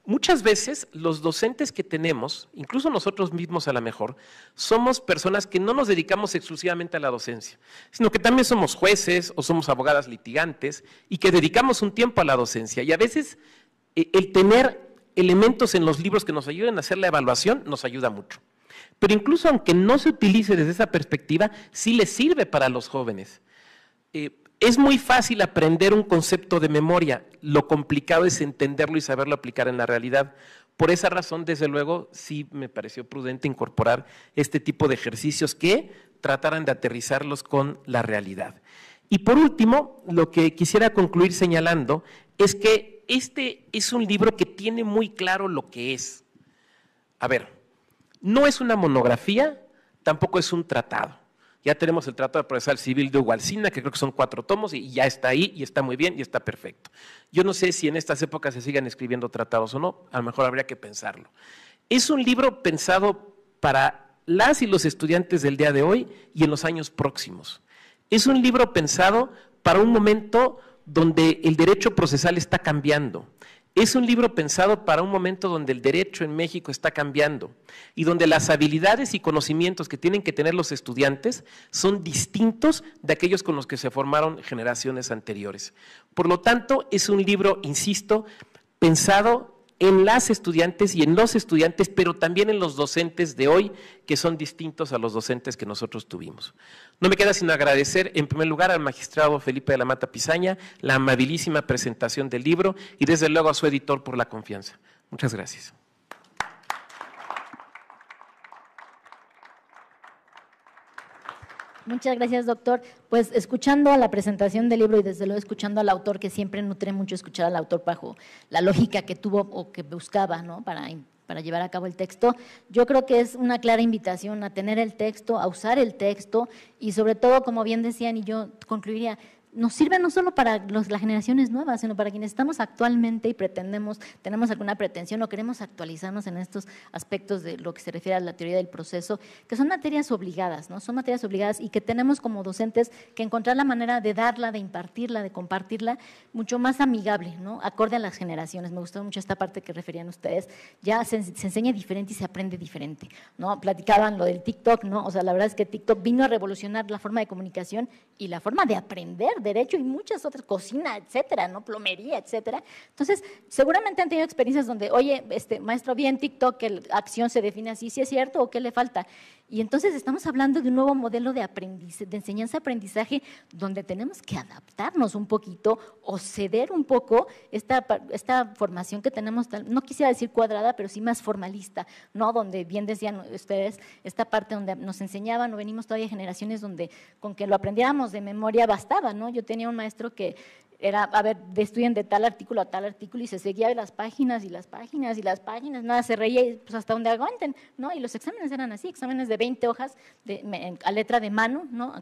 S5: Muchas veces los docentes que tenemos, incluso nosotros mismos a lo mejor, somos personas que no nos dedicamos exclusivamente a la docencia, sino que también somos jueces o somos abogadas litigantes y que dedicamos un tiempo a la docencia. Y a veces el tener elementos en los libros que nos ayuden a hacer la evaluación nos ayuda mucho. Pero incluso aunque no se utilice desde esa perspectiva, sí les sirve para los jóvenes. Es muy fácil aprender un concepto de memoria, lo complicado es entenderlo y saberlo aplicar en la realidad. Por esa razón, desde luego, sí me pareció prudente incorporar este tipo de ejercicios que trataran de aterrizarlos con la realidad. Y por último, lo que quisiera concluir señalando es que este es un libro que tiene muy claro lo que es. A ver, no es una monografía, tampoco es un tratado. Ya tenemos el Tratado Procesal Civil de Hugo Alsina, que creo que son 4 tomos y ya está ahí y está muy bien y está perfecto. Yo no sé si en estas épocas se sigan escribiendo tratados o no, a lo mejor habría que pensarlo. Es un libro pensado para las y los estudiantes del día de hoy y en los años próximos. Es un libro pensado para un momento donde el derecho procesal está cambiando. Es un libro pensado para un momento donde el derecho en México está cambiando y donde las habilidades y conocimientos que tienen que tener los estudiantes son distintos de aquellos con los que se formaron generaciones anteriores. Por lo tanto, es un libro, insisto, pensado en las estudiantes y en los estudiantes, pero también en los docentes de hoy, que son distintos a los docentes que nosotros tuvimos. No me queda sino agradecer, en primer lugar, al magistrado Felipe de la Mata Pizaña, la amabilísima presentación del libro y desde luego a su editor por la confianza. Muchas gracias.
S1: Muchas gracias, doctor. Pues escuchando la presentación del libro y desde luego escuchando al autor, que siempre nutre mucho escuchar al autor bajo la lógica que tuvo o que buscaba, ¿no?, para llevar a cabo el texto, yo creo que es una clara invitación a tener el texto, a usar el texto y sobre todo, como bien decían y yo concluiría, nos sirve no solo para las generaciones nuevas, sino para quienes estamos actualmente y tenemos alguna pretensión o queremos actualizarnos en estos aspectos de lo que se refiere a la teoría del proceso, que son materias obligadas, ¿no? Son materias obligadas y que tenemos como docentes que encontrar la manera de darla, de impartirla, de compartirla, mucho más amigable, ¿no?, acorde a las generaciones. Me gustó mucho esta parte que referían ustedes. Ya se enseña diferente y se aprende diferente, ¿no? Platicaban lo del TikTok, ¿no? O sea, la verdad es que TikTok vino a revolucionar la forma de comunicación y la forma de aprender derecho y muchas otras, cocina, etcétera, ¿no?, plomería, etcétera. Entonces, seguramente han tenido experiencias donde, oye, maestro, vi en TikTok que la acción se define así, ¿sí es cierto o qué le falta? Y entonces estamos hablando de un nuevo modelo de enseñanza-aprendizaje donde tenemos que adaptarnos un poquito o ceder un poco esta formación que tenemos, no quisiera decir cuadrada, pero sí más formalista, ¿no?, donde bien decían ustedes, esta parte donde nos enseñaban o venimos todavía generaciones donde con que lo aprendiéramos de memoria bastaba, ¿no? Yo tenía un maestro que era, a ver, estudien de tal artículo a tal artículo y se seguía de las páginas y las páginas y las páginas, nada, se reía y pues hasta donde aguanten, ¿no? Y los exámenes eran así, exámenes de 20 hojas a letra de mano, ¿no?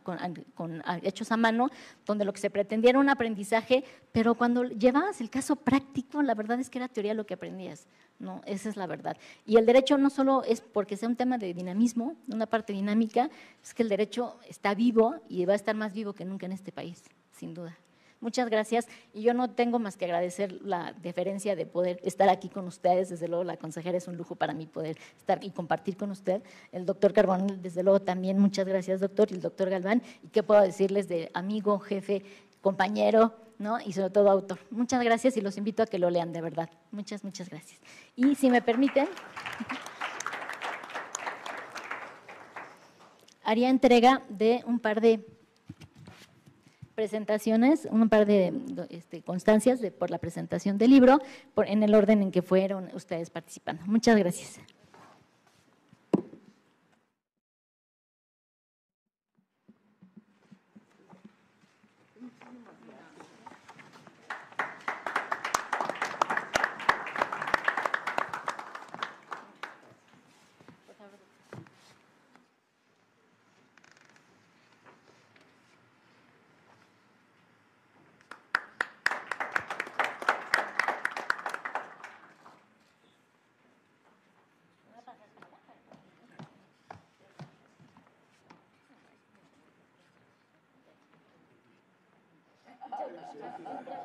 S1: Hechos a mano, donde lo que se pretendía era un aprendizaje, pero cuando llevabas el caso práctico, la verdad es que era teoría lo que aprendías, ¿no? Esa es la verdad. Y el derecho no solo es porque sea un tema de dinamismo, una parte dinámica, es que el derecho está vivo y va a estar más vivo que nunca en este país, sin duda. Muchas gracias, y yo no tengo más que agradecer la deferencia de poder estar aquí con ustedes. Desde luego la consejera es un lujo para mí poder estar y compartir con usted. El doctor Carbonell, desde luego también, muchas gracias, doctor, y el doctor Galván, y qué puedo decirles de amigo, jefe, compañero, ¿no? Y sobre todo autor. Muchas gracias y los invito a que lo lean, de verdad. Muchas, muchas gracias. Y si me permiten, haría entrega de un par de presentaciones, un par de constancias por la presentación del libro, en el orden en que fueron ustedes participando. Muchas gracias. Muchas gracias.